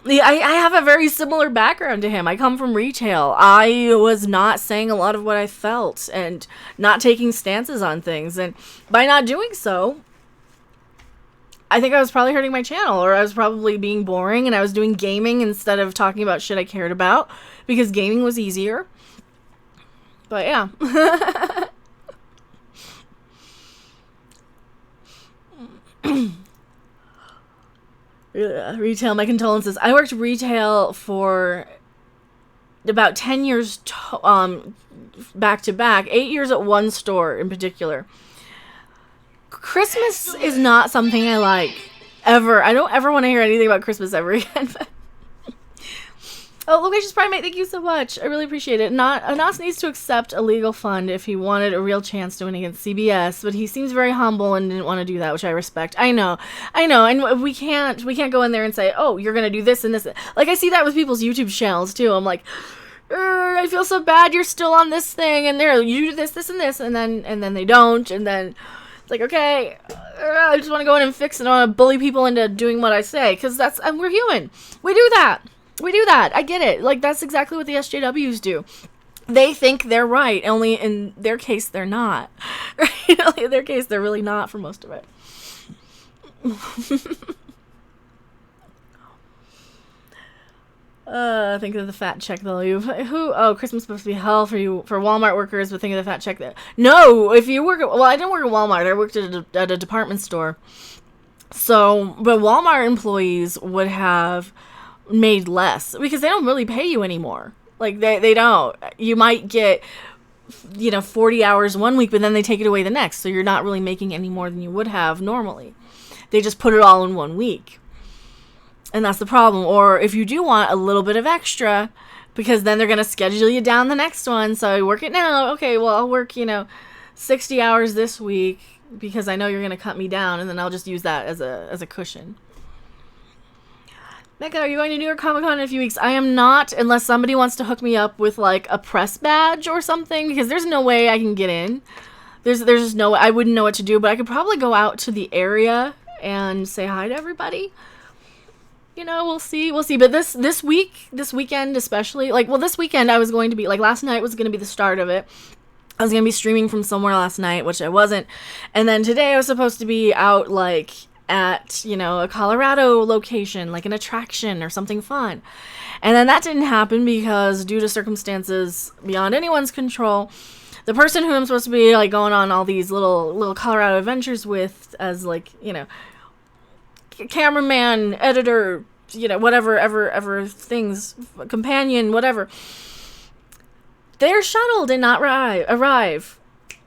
I have a very similar background to him. I come from retail. I was not saying a lot of what I felt and not taking stances on things. And by not doing so, I think I was probably hurting my channel, or I was probably being boring, and I was doing gaming instead of talking about shit I cared about, because gaming was easier. But yeah. Retail, my condolences. I worked retail for about 10 years back to back, 8 years at one store in particular. Christmas is not something I like, ever. I don't ever want to hear anything about Christmas ever again. Oh, Locations Primate, thank you so much. I really appreciate it. Anas needs to accept a legal fund if he wanted a real chance to win against CBS, but he seems very humble and didn't want to do that, which I respect. I know, and we can't go in there and say, oh, you're gonna do this and this. Like, I see that with people's YouTube channels too. I'm like, I feel so bad. You're still on this thing, and you do this, and this, and then they don't, and then it's like, okay, I just want to go in and fix it. I want to bully people into doing what I say, because we're human. We do that. I get it. Like, that's exactly what the SJWs do. They think they're right, only in their case they're not. Right? Only in their case they're really not for most of it. Think of the fat check they'll leave. Christmas is supposed to be hell for Walmart workers, but think of the fat check that. No, if you work I didn't work at Walmart. I worked at a department store. So, but Walmart employees would have made less because they don't really pay you anymore. Like, they don't. You might get 40 hours one week, but then they take it away the next, so you're not really making any more than you would have normally. They just put it all in 1 week, and that's the problem. Or if you do want a little bit of extra, because then they're going to schedule you down the next one, so I work it now. Okay, well, I'll work 60 hours this week because I know you're going to cut me down, and then I'll just use that as a cushion. Mecha, are you going to New York Comic Con in a few weeks? I am not, unless somebody wants to hook me up with, like, a press badge or something, because there's no way I can get in. There's just no way. I wouldn't know what to do, but I could probably go out to the area and say hi to everybody. We'll see. But this weekend especially, this weekend I was going to be, last night was going to be the start of it. I was going to be streaming from somewhere last night, which I wasn't. And then today I was supposed to be out, at, a Colorado location, like an attraction or something fun. And then that didn't happen because due to circumstances beyond anyone's control, the person who I'm supposed to be, going on all these little Colorado adventures with as, cameraman, editor, whatever, ever things, companion, whatever, their shuttle did not arrive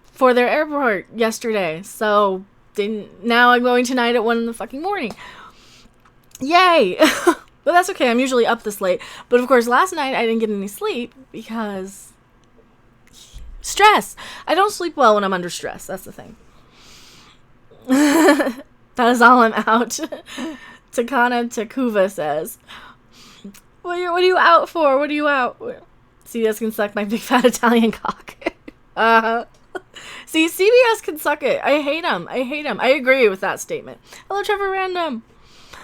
for their airport yesterday. So now I'm going tonight at 1 in the fucking morning. Yay! But that's okay. I'm usually up this late. But of course, last night I didn't get any sleep because stress. I don't sleep well when I'm under stress. That's the thing. That is all I'm out. Takana Takuva says, What are you out for? What are you out? CBS can suck my big fat Italian cock. See, CBS can suck it. I hate them. I agree with that statement. Hello, Trevor Random.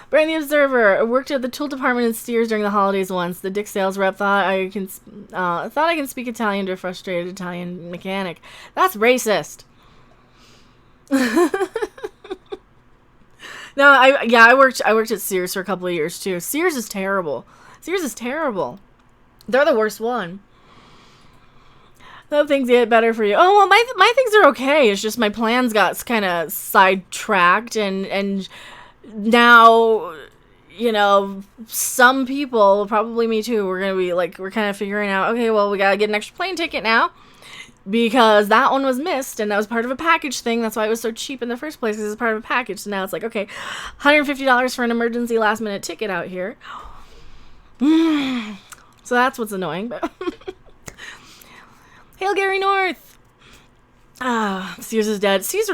Brian the Observer. I worked at the tool department in Sears during the holidays once. The dick sales rep thought I can speak Italian to a frustrated Italian mechanic. That's racist. No, I worked at Sears for a couple of years too. Sears is terrible. They're the worst one. Hope things get better for you. Oh, well, my things are okay. It's just my plans got kind of sidetracked, and now, some people, probably me too, we're going to be we're kind of figuring out, okay, well, we got to get an extra plane ticket now because that one was missed, and that was part of a package thing. That's why it was so cheap in the first place, because it's part of a package. So now it's okay, $150 for an emergency last minute ticket out here. So that's what's annoying, but... Hail Gary North! Sears is dead. Sears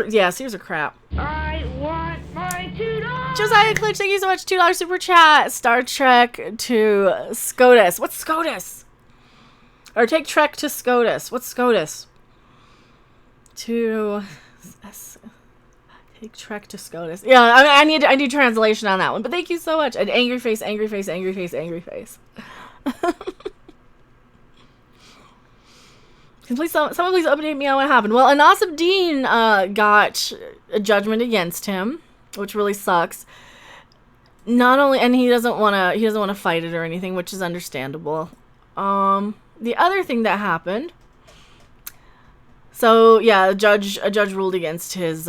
are crap. I want my $2! Josiah Klitsch, thank you so much. $2 super chat. Star Trek to SCOTUS. What's SCOTUS? Or take Trek to SCOTUS. What's SCOTUS? Take Trek to SCOTUS. Yeah, I need translation on that one. But thank you so much. An angry face. Someone please update me on what happened. Well, Anas Abdeen got a judgment against him, which really sucks. Not only, and he doesn't want to fight it or anything, which is understandable. The other thing that happened. So yeah, a judge ruled against his.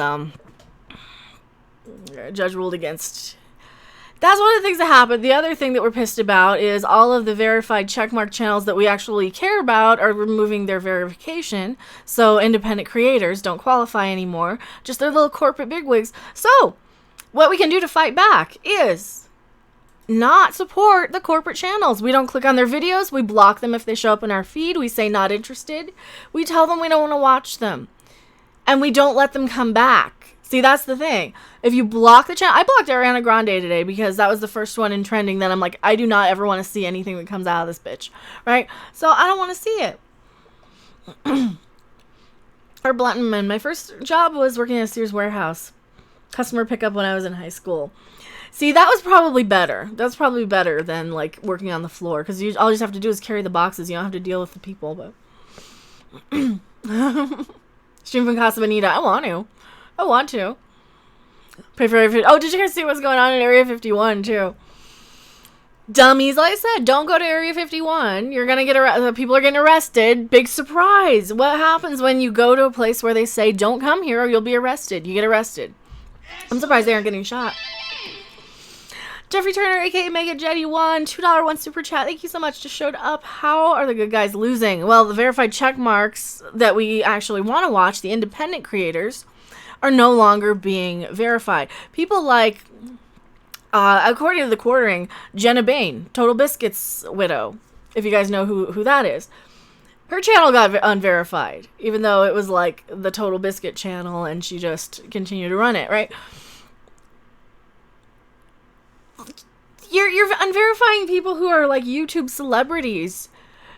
That's one of the things that happened. The other thing that we're pissed about is all of the verified checkmark channels that we actually care about are removing their verification. So independent creators don't qualify anymore. Just their little corporate bigwigs. So what we can do to fight back is not support the corporate channels. We don't click on their videos. We block them if they show up in our feed. We say not interested. We tell them we don't want to watch them. And we don't let them come back. See, that's the thing. If you block the channel, I blocked Ariana Grande today because that was the first one in trending that I'm like, I do not ever want to see anything that comes out of this bitch. Right? So I don't want to see it. Or Bluntman. My first job was working at a Sears warehouse. Customer pickup when I was in high school. See, that was probably better. That's probably better than, like, working on the floor. Because all you just have to do is carry the boxes. You don't have to deal with the people, but... Stream from Casa Bonita. I want to. Pray for Area 50. Oh, did you guys see what's going on in Area 51, too? Dummies, like I said, don't go to Area 51. You're going to get arrested. People are getting arrested. Big surprise. What happens when you go to a place where they say, don't come here or you'll be arrested? You get arrested. I'm surprised they aren't getting shot. Jeffrey Turner, aka Mega Jetty, won $2 super chat. Thank you so much. Just showed up. How are the good guys losing? Well, the verified check marks that we actually want to watch, the independent creators, are no longer being verified. People like, according to the quartering, Jenna Bain, Total Biscuit's widow, if you guys know who that is. Her channel got unverified, even though it was like the Total Biscuit channel and she just continued to run it, right? You're unverifying people who are like YouTube celebrities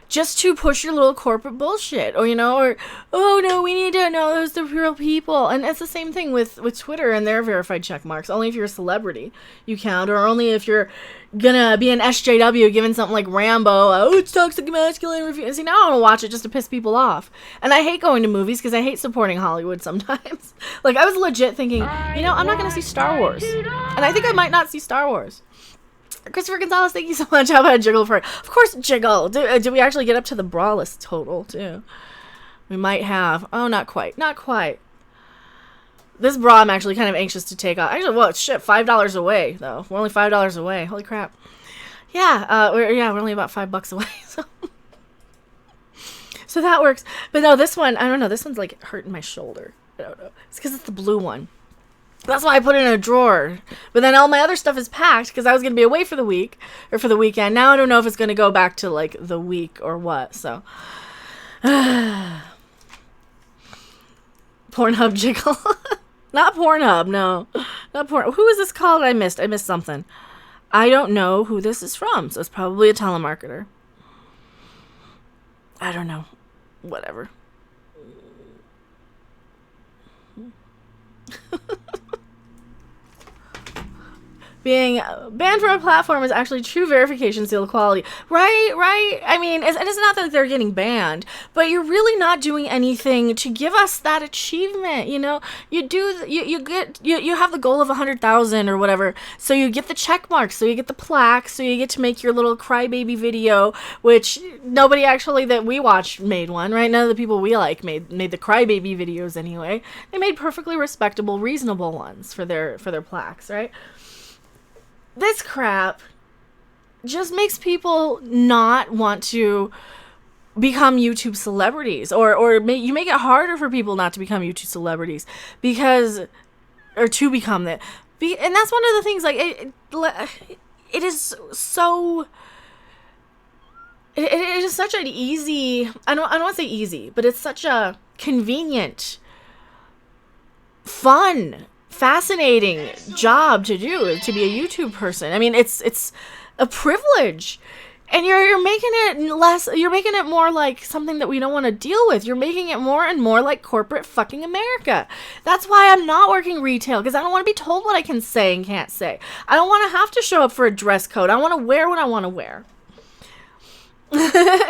just to push your little corporate bullshit, or oh no, we need to know those the real people. And it's the same thing with Twitter and their verified check marks. Only if you're a celebrity you count, or only if you're gonna be an SJW given something like Rambo. Oh, it's toxic masculine review. See, now I want to watch it just to piss people off. And I hate going to movies because I hate supporting Hollywood sometimes. Like, I was legit thinking, I'm not gonna see Star Wars, and I think I might not see Star Wars. Christopher Gonzalez, thank you so much. How about Jiggle for it? Of course, Jiggle. Do we actually get up to the braless total, too? We might have. Oh, not quite. Not quite. This bra I'm actually kind of anxious to take off. Actually, well, shit, $5 away, though. We're only $5 away. Holy crap. Yeah, we're only about $5 away, so... So that works. But no, this one, I don't know. This one's, like, hurting my shoulder. I don't know. It's because it's the blue one. That's why I put it in a drawer. But then all my other stuff is packed because I was going to be away for the week or for the weekend. Now I don't know if it's going to go back to like the week or what. So Pornhub Jiggle. Not Pornhub, no. Not Porn. Who is this called? I missed something. I don't know who this is from. So it's probably a telemarketer. I don't know. Whatever. Being banned from a platform is actually true verification seal quality. Right? I mean, it's not that they're getting banned, but you're really not doing anything to give us that achievement, you have the goal of 100,000 or whatever, so you get the check marks, so you get the plaques, so you get to make your little crybaby video, which nobody actually that we watched made one, right? None of the people we like made the crybaby videos anyway. They made perfectly respectable, reasonable ones for their plaques, right? This crap just makes people not want to become YouTube celebrities, or you make it harder for people not to become YouTube celebrities or to become that. And that's one of the things, like, it is so... It is such an easy... I don't want to say easy, but it's such a convenient, fun, fascinating job to do, to be a YouTube person. I mean, it's a privilege, and you're making it more like something that we don't want to deal with. You're making it more and more like corporate fucking America. That's why I'm not working retail, because I don't want to be told what I can say and can't say. I don't want to have to show up for a dress code. I want to wear what I want to wear.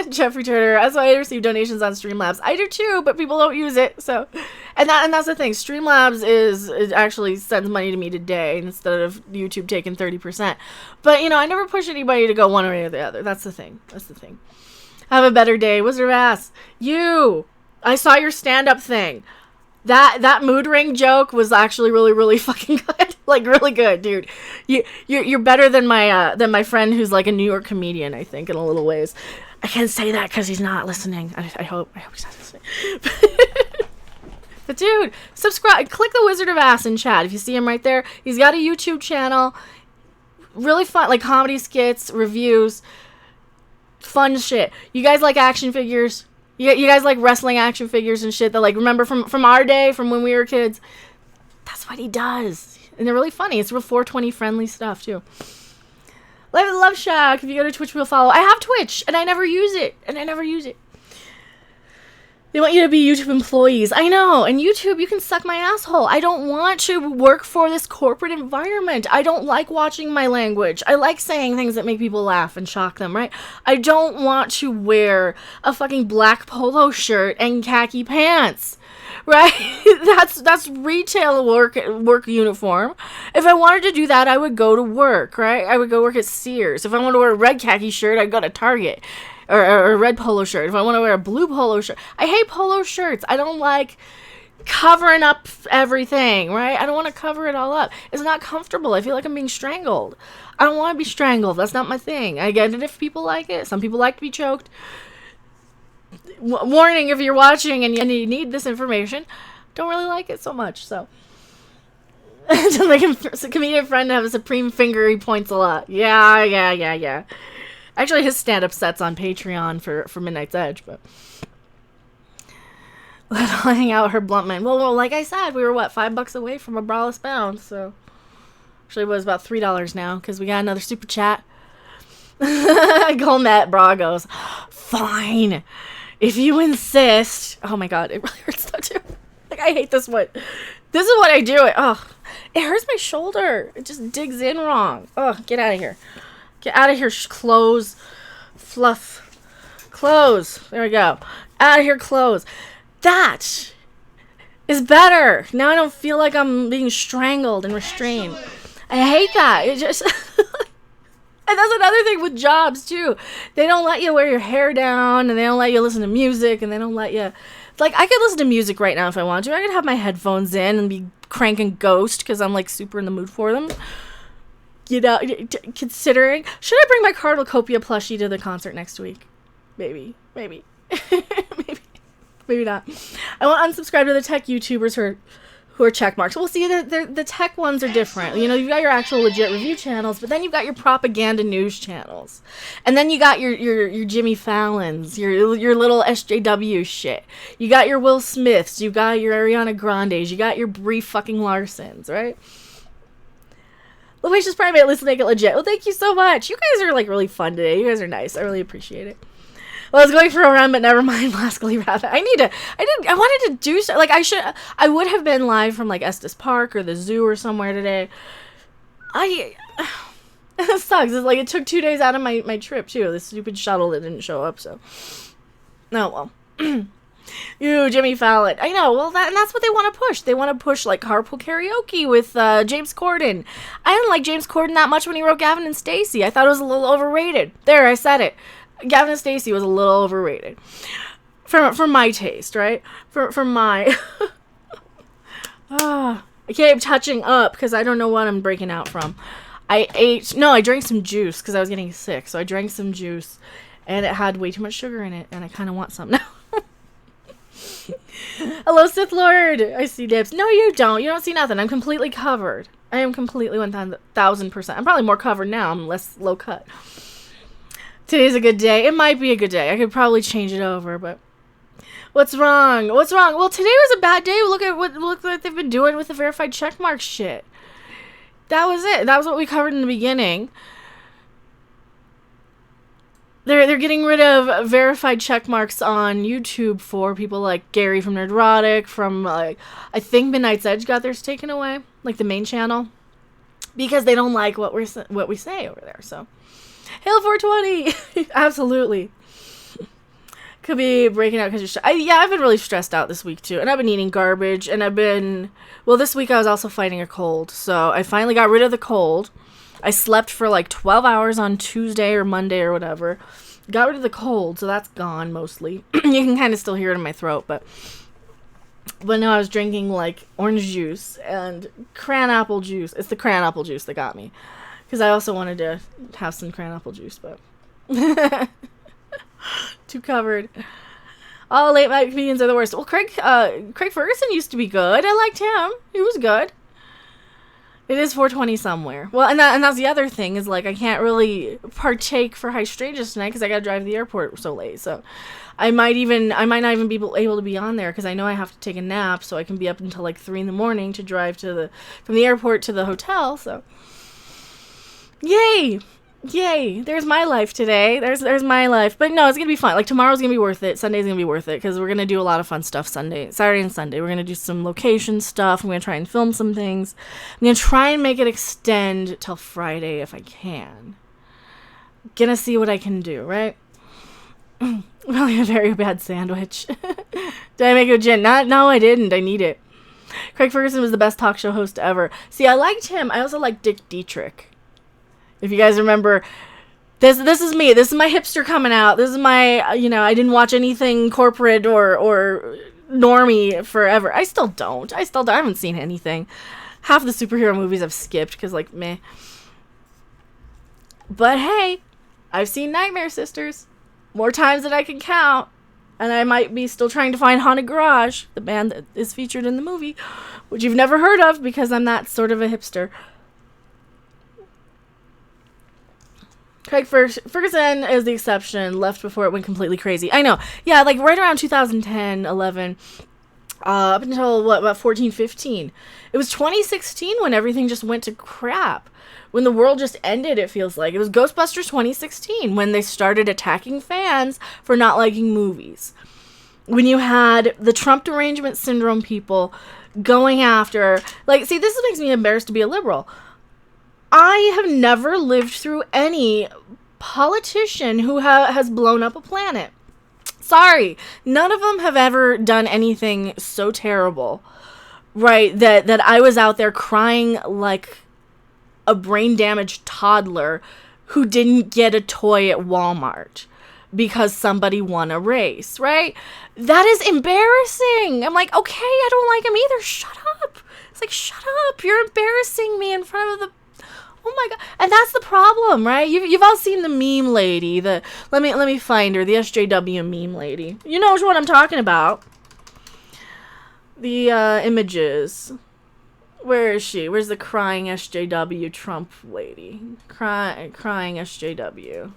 Jeffrey Turner, that's why I receive donations on Streamlabs. I do too, but people don't use it. So, and that's the thing. Streamlabs it actually sends money to me today instead of YouTube taking 30%. But I never push anybody to go one way or the other. That's the thing. Have a better day, Wizard of Ass. I saw your stand-up thing. That mood ring joke was actually really, really fucking good. Like, really good, dude. You're better than my friend who's like a New York comedian, I think, in a little ways. I can't say that because he's not listening. I hope he's not listening. But dude, subscribe. Click the Wizard of Ass in chat. If you see him right there, he's got a YouTube channel. really fun, like comedy skits, reviews, fun shit. You guys like action figures? You guys like wrestling action figures and shit that, like, remember from our day, from when we were kids? That's what he does. And they're really funny. It's real 420 friendly stuff, too. Love Shack. If you go to Twitch, we'll follow. I have Twitch, and I never use it. They want you to be YouTube employees. I know. And YouTube, you can suck my asshole. I don't want to work for this corporate environment. I don't like watching my language. I like saying things that make people laugh and shock them, right? I don't want to wear a fucking black polo shirt and khaki pants. Right? That's retail work uniform. If I wanted to do that, I would go to work, right? I would go work at Sears. If I wanted to wear a red khaki shirt, I'd go to Target. Or a red polo shirt. If I want to wear a blue polo shirt. I hate polo shirts. I don't like covering up everything, right? I don't want to cover it all up. It's not comfortable. I feel like I'm being strangled. I don't want to be strangled. That's not my thing. I get it if people like it. Some people like to be choked. Warning, if you're watching and you need this information, don't really like it so much, so. To make a comedian friend have a supreme finger, he points a lot. Yeah. Actually, his stand-up set's on Patreon for Midnight's Edge, but. I'll hang out with her blunt man. Well, like I said, we were, $5 away from a braless bound, so. Actually, it was about $3 now, because we got another super chat. Golmet Bra goes, fine. If you insist. Oh my god, it really hurts though too. Like, I hate this one. This is what I do. It hurts my shoulder. It just digs in wrong. Oh, get out of here. Get out of here, clothes. Fluff. Clothes. There we go. Out of here, clothes. That is better. Now I don't feel like I'm being strangled and restrained. I hate that. It just... And that's another thing with jobs, too. They don't let you wear your hair down, and they don't let you listen to music, and they don't let you... Like, I could listen to music right now if I want to. I could have my headphones in and be cranking Ghost, because I'm, like, super in the mood for them. You know, considering... Should I bring my Cardinalcopia plushie to the concert next week? Maybe. Maybe not. I want to unsubscribe to the tech YouTubers who are check marks. Well, see, the tech ones are different. You know, you've got your actual legit review channels, but then you've got your propaganda news channels. And then you got your Jimmy Fallons, your little SJW shit. You got your Will Smiths, you got your Ariana Grandes, you got your Brie fucking Larsons, right? Lovacious Primate, let's make it legit. Well, thank you so much. You guys are, like, really fun today. You guys are nice. I really appreciate it. Well, I was going for a run, but never mind. Lascally Rabbit. I wanted to do so. Like, I would have been live from, like, Estes Park or the zoo or somewhere today. It sucks. It's like, it took 2 days out of my trip, too. This stupid shuttle that didn't show up, so. Oh, well. You, Jimmy Fallon. I know. Well, that's what they want to push. They want to push, like, carpool karaoke with James Corden. I didn't like James Corden that much when he wrote Gavin and Stacey. I thought it was a little overrated. There, I said it. Gavin and Stacey was a little overrated. For my taste, right? For my... I keep touching up because I don't know what I'm breaking out from. I drank some juice because I was getting sick. So I drank some juice and it had way too much sugar in it and I kind of want some now. Hello, Sith Lord. I see dips. No, you don't. You don't see nothing. I'm completely covered. I am completely 1,000%. I'm probably more covered now. I'm less low cut. Today's a good day. It might be a good day. I could probably change it over, but what's wrong? What's wrong? Well, today was a bad day. Look at what they've been doing with the verified checkmark shit. That was it. That was what we covered in the beginning. They're getting rid of verified checkmarks on YouTube for people like Gary from Nerdrotic, from I think Midnight's Edge got theirs taken away, like the main channel, because they don't like what we say over there. So. Hail 420! Absolutely. Could be breaking out because you're I've been really stressed out this week too. And I've been eating garbage. And this week I was also fighting a cold. So I finally got rid of the cold. I slept for like 12 hours on Tuesday or Monday or whatever. Got rid of the cold. So that's gone mostly. You can kind of still hear it in my throat. But now I was drinking like orange juice and cran apple juice. It's the cran apple juice that got me. Because I also wanted to have some cran apple juice, but too covered. All late night comedians are the worst. Well, Craig Ferguson used to be good. I liked him. He was good. It is 4:20 somewhere. Well, and that's the other thing is, like, I can't really partake for High Strangeness tonight because I gotta drive to the airport so late. So I might not even be able to be on there because I know I have to take a nap, so I can be up until like 3 in the morning to drive from the airport to the hotel. So yay! There's my life today. There's my life. But no, it's gonna be fun. Like, tomorrow's gonna be worth it. Sunday's gonna be worth it because we're gonna do a lot of fun stuff Saturday and Sunday. We're gonna do some location stuff. I'm gonna try and film some things. I'm gonna try and make it extend till Friday if I can. Gonna see what I can do, right? Probably a very bad sandwich. Did I make it a gin? No, I didn't. I need it. Craig Ferguson was the best talk show host ever. See, I liked him. I also liked Dick Dietrich. If you guys remember, this is me. This is my hipster coming out. This is my, I didn't watch anything corporate or normie forever. I still don't. I haven't seen anything. Half the superhero movies I've skipped because, like, meh. But hey, I've seen Nightmare Sisters more times than I can count. And I might be still trying to find Haunted Garage, the band that is featured in the movie, which you've never heard of because I'm that sort of a hipster. Craig Ferguson is the exception, left before it went completely crazy. I know. Yeah, like right around 2010, 11, up until, about 14, 15. It was 2016 when everything just went to crap. When the world just ended, it feels like. It was Ghostbusters 2016 when they started attacking fans for not liking movies. When you had the Trump derangement syndrome people going after... Like, see, this makes me embarrassed to be a liberal. I have never lived through any politician who has blown up a planet. Sorry. None of them have ever done anything so terrible, right, that I was out there crying like a brain-damaged toddler who didn't get a toy at Walmart because somebody won a race, right? That is embarrassing. I'm like, okay, I don't like him either. Shut up. It's like, shut up. You're embarrassing me in front of the... Oh my god. And that's the problem, right? You've all seen the meme lady. Let me find her, the SJW meme lady. You know which one I'm talking about. The images. Where is she? Where's the crying SJW Trump lady? Crying SJW.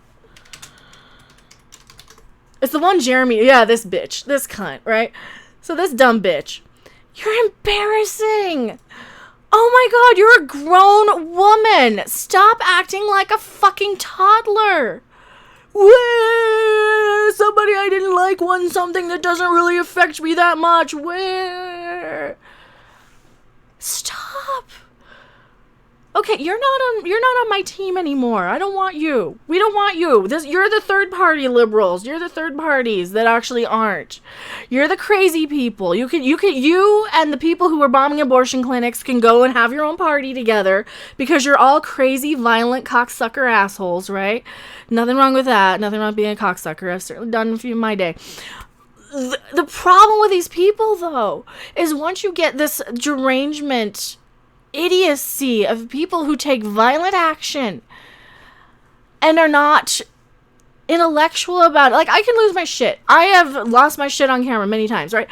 It's the one Jeremy... Yeah, this bitch. This cunt, right? So this dumb bitch. You're embarrassing! Oh my god, you're a grown woman! Stop acting like a fucking toddler! Where? Somebody I didn't like won something that doesn't really affect me that much. Where? Stop! Okay, you're not on my team anymore. I don't want you. We don't want you. You're the third party liberals. You're the third parties that actually aren't. You're the crazy people. You and the people who are bombing abortion clinics can go and have your own party together because you're all crazy, violent cocksucker assholes, right? Nothing wrong with that. Nothing wrong with being a cocksucker. I've certainly done a few in my day. The problem with these people, though, is once you get this derangement idiocy of people who take violent action and are not intellectual about it. Like, I can lose my shit. I have lost my shit on camera many times, right?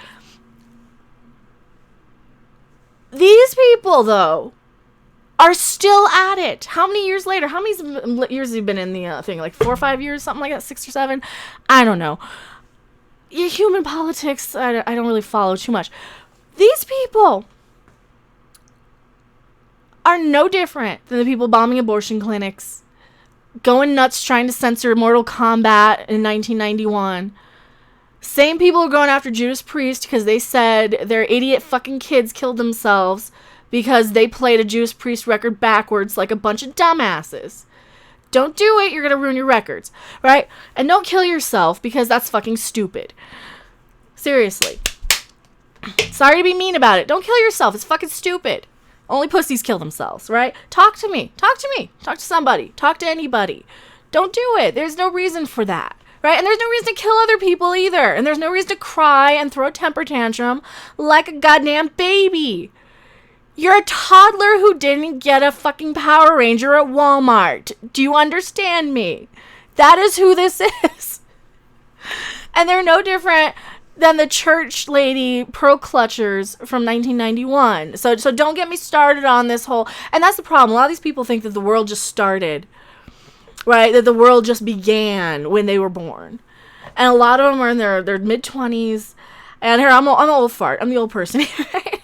These people, though, are still at it. How many years later? How many years have you been in the thing? Like 4 or 5 years? Something like that? 6 or 7? I don't know. Human politics, I don't really follow too much. These people are no different than the people bombing abortion clinics, going nuts trying to censor Mortal Kombat in 1991. Same people are going after Judas Priest because they said their idiot fucking kids killed themselves because they played a Judas Priest record backwards like a bunch of dumbasses. Don't do it, you're gonna ruin your records, right? And don't kill yourself because that's fucking stupid. Seriously. Sorry to be mean about it. Don't kill yourself, it's fucking stupid. Only pussies kill themselves, right? Talk to me. Talk to me. Talk to somebody. Talk to anybody. Don't do it. There's no reason for that, right? And there's no reason to kill other people either. And there's no reason to cry and throw a temper tantrum like a goddamn baby. You're a toddler who didn't get a fucking Power Ranger at Walmart. Do you understand me? That is who this is. And they're no different than the church lady pearl clutchers from 1991. So don't get me started on this whole, and that's the problem. A lot of these people think that the world just started, right? That the world just began when they were born. And a lot of them are in their mid-20s. And here, I'm an old fart. I'm the old person here, right?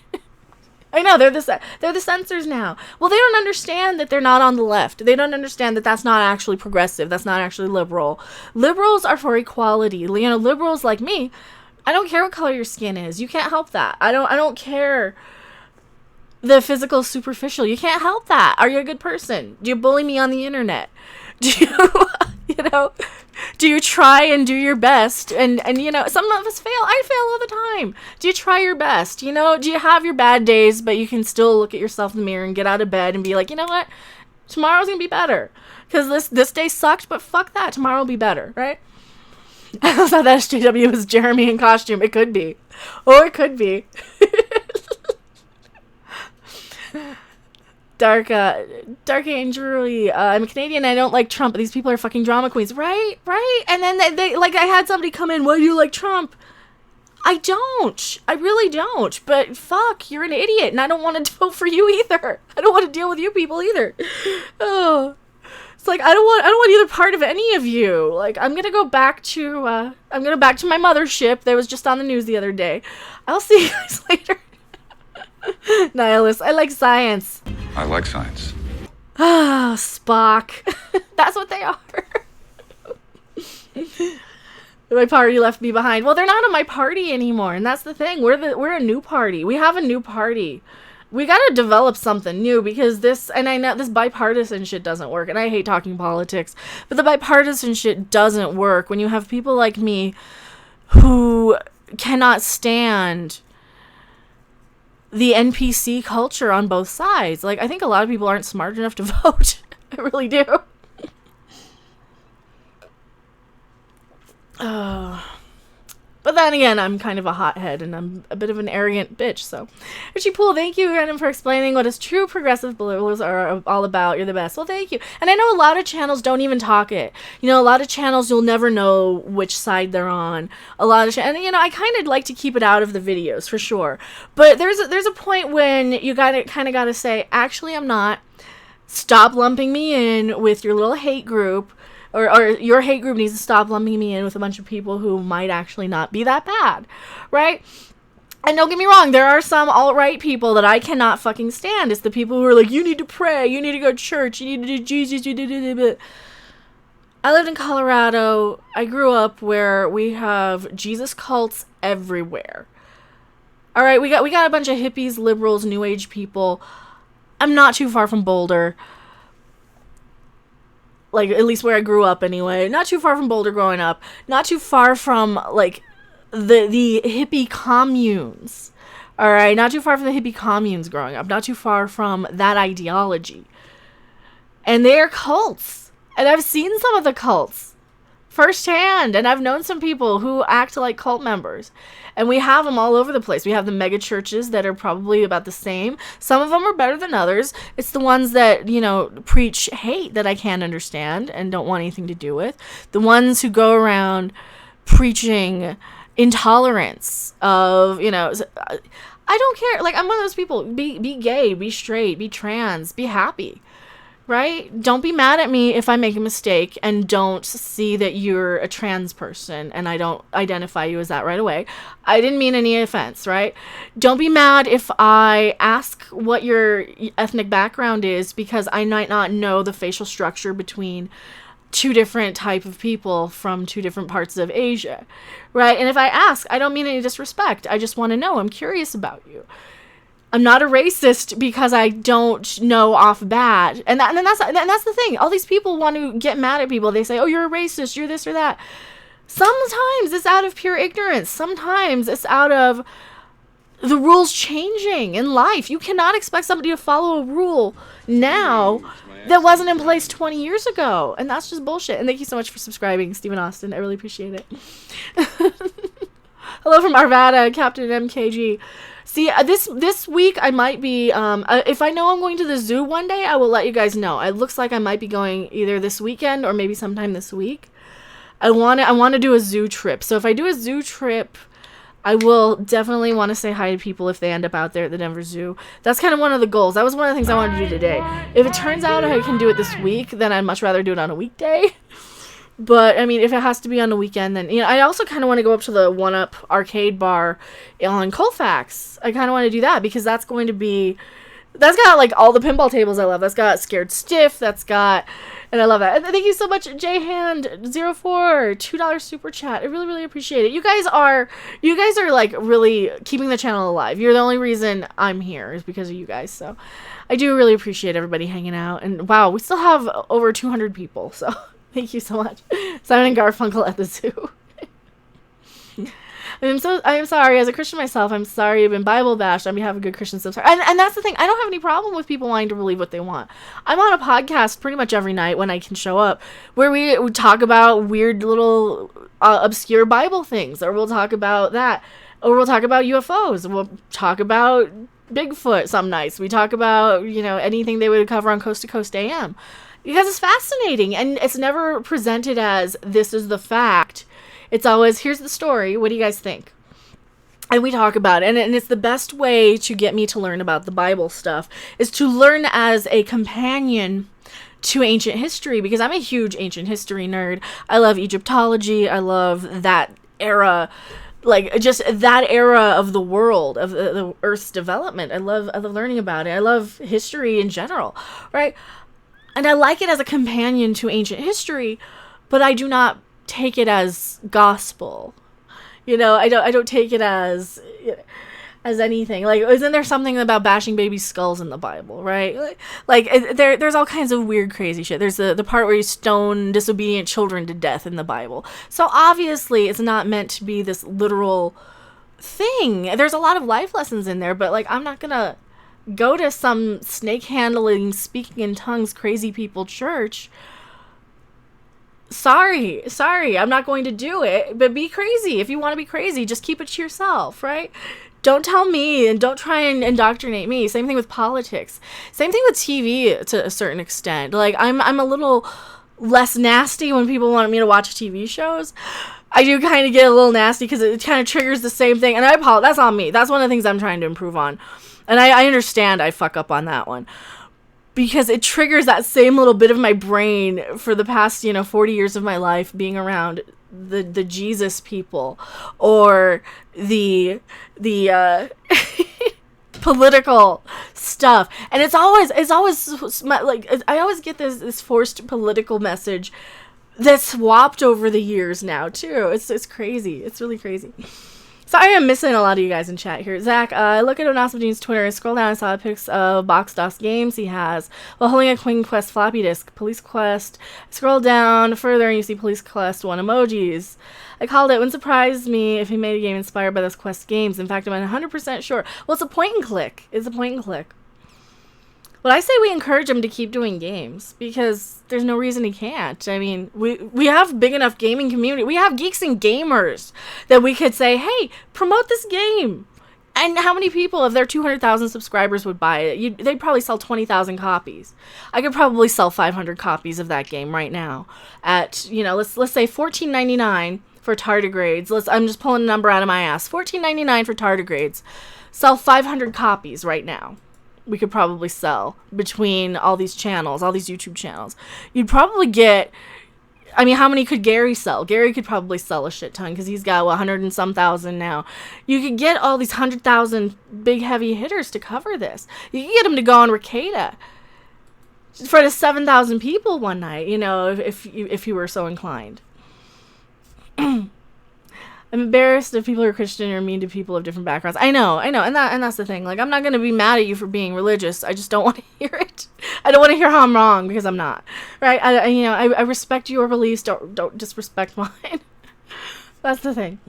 I know, they're the censors now. Well, they don't understand that they're not on the left. They don't understand that that's not actually progressive. That's not actually liberal. Liberals are for equality. You know, liberals like me, I don't care what color your skin is. You can't help that. I don't care the physical superficial. You can't help that. Are you a good person? Do you bully me on the internet? Do you, do you try and do your best? And some of us fail. I fail all the time. Do you try your best? Do you have your bad days, but you can still look at yourself in the mirror and get out of bed and be like, you know what? Tomorrow's going to be better. Because this day sucked, but fuck that. Tomorrow will be better, right? I thought that SJW was Jeremy in costume. It could be. Or it could be. Dark Angel. I'm a Canadian. I don't like Trump. These people are fucking drama queens, right? And then they like, I had somebody come in. Why do you like Trump? I don't. I really don't. But fuck, you're an idiot, and I don't want to vote for you either. I don't want to deal with you people either. Oh, it's like I don't want either part of any of you. Like I'm gonna go back to my mothership that was just on the news the other day. I'll see you guys later. Nihilist. I like science. I like science. Ah, Spock. That's what they are. My party left me behind. Well, they're not in my party anymore, and that's the thing. We're a new party. We have a new party. We gotta develop something new because and I know this bipartisan shit doesn't work, and I hate talking politics, but the bipartisan shit doesn't work when you have people like me who cannot stand the NPC culture on both sides. Like, I think a lot of people aren't smart enough to vote. I really do. But then again, I'm kind of a hothead and I'm a bit of an arrogant bitch. So, Richie Poole, thank you, Random, for explaining what is true progressive liberals are all about. You're the best. Well, thank you. And I know a lot of channels don't even talk it. A lot of channels you'll never know which side they're on. A lot of and I kind of like to keep it out of the videos for sure. But there's a point when you gotta say, actually, I'm not. Stop lumping me in with your little hate group. Or your hate group needs to stop lumping me in with a bunch of people who might actually not be that bad, right? And don't get me wrong, there are some alt-right people that I cannot fucking stand. It's the people who are like, you need to pray, you need to go to church, you need to do Jesus, I lived in Colorado. I grew up where we have Jesus cults everywhere. All right, we got a bunch of hippies, liberals, new age people. I'm not too far from Boulder. Like, at least where I grew up anyway. Not too far from Boulder growing up. Not too far from, like, the hippie communes. Alright? Not too far from the hippie communes growing up. Not too far from that ideology. And they're cults. And I've seen some of the cults firsthand. And I've known some people who act like cult members. And we have them all over the place. We have the mega churches that are probably about the same. Some of them are better than others. It's the ones that, preach hate that I can't understand and don't want anything to do with. The ones who go around preaching intolerance of, I don't care. Like, I'm one of those people. Be gay, be straight, be trans, be happy. Right? Don't be mad at me if I make a mistake and don't see that you're a trans person and I don't identify you as that right away. I didn't mean any offense, right? Don't be mad if I ask what your ethnic background is because I might not know the facial structure between two different type of people from two different parts of Asia, right? And if I ask, I don't mean any disrespect. I just want to know. I'm curious about you. I'm not a racist because I don't know off bat. And that's the thing. All these people want to get mad at people. They say, oh, you're a racist. You're this or that. Sometimes it's out of pure ignorance. Sometimes it's out of the rules changing in life. You cannot expect somebody to follow a rule now that wasn't in place 20 years ago. And that's just bullshit. And thank you so much for subscribing, Stephen Austin. I really appreciate it. Hello from Arvada, Captain MKG. See, this week I might be, if I know I'm going to the zoo one day, I will let you guys know. It looks like I might be going either this weekend or maybe sometime this week. I want to do a zoo trip. So if I do a zoo trip, I will definitely want to say hi to people if they end up out there at the Denver Zoo. That's kind of one of the goals. That was one of the things I wanted to do today. If it turns out I can do it this week, then I'd much rather do it on a weekday. But, I mean, if it has to be on the weekend, then, I also kind of want to go up to the 1UP arcade bar on Colfax. I kind of want to do that because that's got, like, all the pinball tables I love. That's got Scared Stiff. That's got, and I love that. And thank you so much, JHand04, $2 super chat. I really, really appreciate it. You guys are, like, really keeping the channel alive. You're the only reason I'm here is because of you guys, so I do really appreciate everybody hanging out. And, wow, we still have over 200 people, so... Thank you so much. Simon and Garfunkel at the zoo. I'm sorry, as a Christian myself, I'm sorry I've been Bible bashed on behalf of good Christians. I'm sorry. And that's the thing, I don't have any problem with people wanting to believe what they want. I'm on a podcast pretty much every night when I can show up, where we talk about weird little obscure Bible things, or we'll talk about that, or we'll talk about UFOs, we'll talk about Bigfoot some nights, we talk about, anything they would cover on Coast to Coast AM. Because it's fascinating, and it's never presented as, this is the fact. It's always, here's the story, what do you guys think? And we talk about it, and it's the best way to get me to learn about the Bible stuff, is to learn as a companion to ancient history, because I'm a huge ancient history nerd. I love Egyptology, I love that era, like, just that era of the world, of the Earth's development. I love learning about it. I love history in general, right? And I like it as a companion to ancient history, but I do not take it as gospel. I don't take it as anything. Like, isn't there something about bashing baby skulls in the Bible, right? Like there's all kinds of weird, crazy shit. There's the part where you stone disobedient children to death in the Bible. So obviously it's not meant to be this literal thing. There's a lot of life lessons in there, but, like, I'm not gonna go to some snake handling, speaking in tongues, crazy people church. Sorry, I'm not going to do it, but be crazy. If you want to be crazy, just keep it to yourself, right? Don't tell me, and don't try and indoctrinate me. Same thing with politics. Same thing with TV to a certain extent. Like, I'm a little less nasty when people want me to watch TV shows. I do kind of get a little nasty because it kind of triggers the same thing, and I apologize. That's on me. That's one of the things I'm trying to improve on. And I understand I fuck up on that one, because it triggers that same little bit of my brain for the past, 40 years of my life being around the Jesus people, or the political stuff. And it's always like, I always get this forced political message that's swapped over the years now too. It's crazy. It's really crazy. Sorry I'm missing a lot of you guys in chat here. Zach, look at Onasimuddin's Twitter and scroll down and saw pics of Box DOS games he has while holding a Queen Quest floppy disk. Police Quest. Scroll down further and you see Police Quest 1 emojis. I called it. Wouldn't surprise me if he made a game inspired by those Quest games. In fact, I'm 100% sure. Well, it's a point and click. But I say we encourage him to keep doing games, because there's no reason he can't. I mean, we have big enough gaming community. We have geeks and gamers that we could say, hey, promote this game. And how many people, if their 200,000 subscribers, would buy it? They'd probably sell 20,000 copies. I could probably sell 500 copies of that game right now at, let's say $14.99 for tardigrades. I'm just pulling a number out of my ass. $14.99 for tardigrades. Sell 500 copies right now. We could probably sell between all these channels, all these YouTube channels. You'd probably get, I mean, how many could Gary sell? Gary could probably sell a shit ton, because he's got 100 and some thousand now. You could get all these 100,000 big heavy hitters to cover this. You could get them to go on Ricada for the 7,000 people one night, if you were so inclined. I'm embarrassed if people are Christian or mean to people of different backgrounds. I know, and that's the thing. Like, I'm not gonna be mad at you for being religious. I just don't want to hear it. I don't want to hear how I'm wrong, because I'm not. Right? I respect your beliefs. Don't disrespect mine. That's the thing.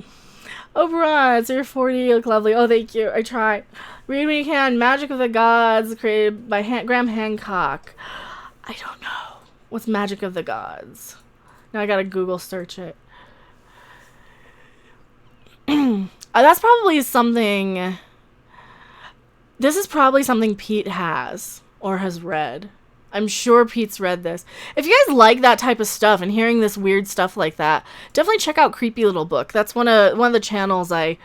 Oberon, so you're 40. You look lovely. Oh, thank you. I try. Read when you can. Magic of the Gods, created by Graham Hancock. I don't know. What's Magic of the Gods? Now I gotta Google search it. That's probably something. This is probably something Pete has or has read. I'm sure Pete's read this. If you guys like that type of stuff and hearing this weird stuff like that, definitely check out Creepy Little Book. That's one of the channels I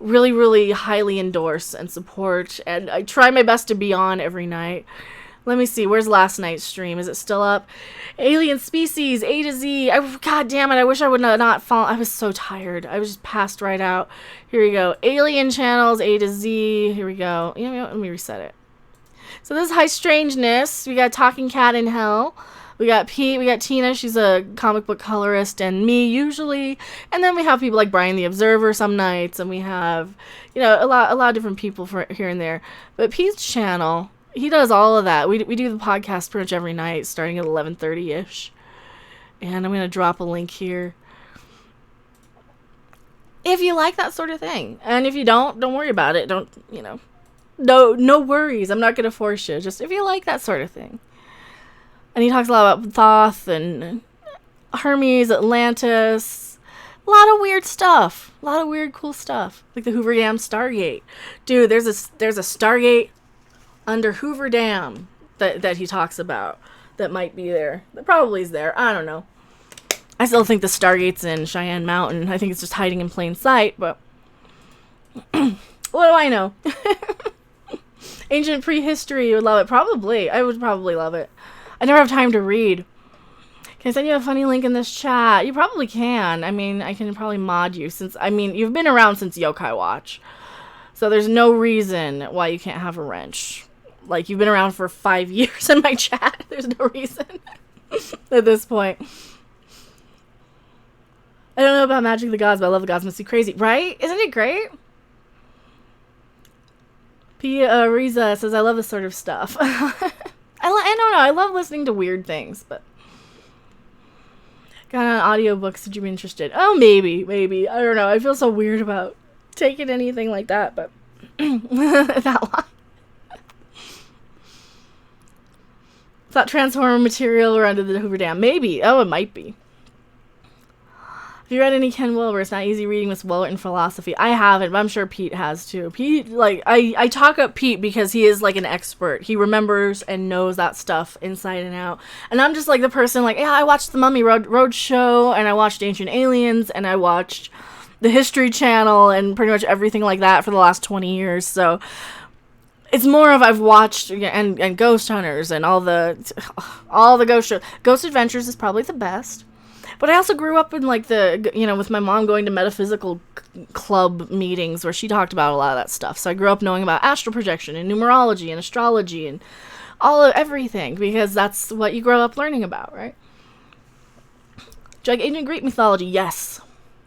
really, really highly endorse and support. And I try my best to be on every night. Let me see. Where's last night's stream? Is it still up? Alien Species, A to Z. God damn it. I wish I would not fall. I was so tired. I was just passed right out. Here we go. Alien Channels, A to Z. Here we go. You know what? Let me reset it. So this is High Strangeness. We got Talking Cat in Hell. We got Pete. We got Tina. She's a comic book colorist. And me, usually. And then we have people like Brian the Observer some nights. And we have, a lot of different people for here and there. But Pete's channel... He does all of that. We do the podcast pretty much every night, starting at 11:30ish. And I'm going to drop a link here. If you like that sort of thing. And if you don't worry about it. Don't, no worries. I'm not going to force you. Just if you like that sort of thing. And he talks a lot about Thoth and Hermes, Atlantis. A lot of weird stuff. A lot of weird, cool stuff. Like the Hoover Dam Stargate. Dude, there's a Stargate under Hoover Dam that he talks about that might be there. That probably is there. I don't know. I still think the Stargate's in Cheyenne Mountain. I think it's just hiding in plain sight, but what do I know? Ancient prehistory, you would love it. Probably. I would probably love it. I never have time to read. Can I send you a funny link in this chat? You probably can. I mean, I can probably mod you since, you've been around since Yokai Watch. So there's no reason why you can't have a wrench. Like, you've been around for 5 years in my chat. There's no reason at this point. I don't know about Magic of the Gods, but I love the Gods Must Be Crazy. Right? Isn't it great? Pia Riza says, I love this sort of stuff. I don't know. I love listening to weird things, but... Got on audiobooks. Would you be interested? Oh, maybe. I don't know. I feel so weird about taking anything like that, but... that long. Is that Transformer material or under the Hoover Dam? Maybe. Oh, it might be. Have you read any Ken Wilber? It's not easy reading with Wilbur in philosophy. I haven't, but I'm sure Pete has too. Pete, I talk up Pete because he is like an expert. He remembers and knows that stuff inside and out. And I'm just like the person yeah, I watched the Mummy Road Show, and I watched Ancient Aliens, and I watched the History Channel, and pretty much everything like that for the last 20 years. So it's more of I've watched and Ghost Hunters and all the ghost shows. Ghost Adventures is probably the best. But I also grew up in with my mom going to metaphysical club meetings where she talked about a lot of that stuff. So I grew up knowing about astral projection and numerology and astrology and everything, because that's what you grow up learning about, right? Ancient Greek mythology, yes.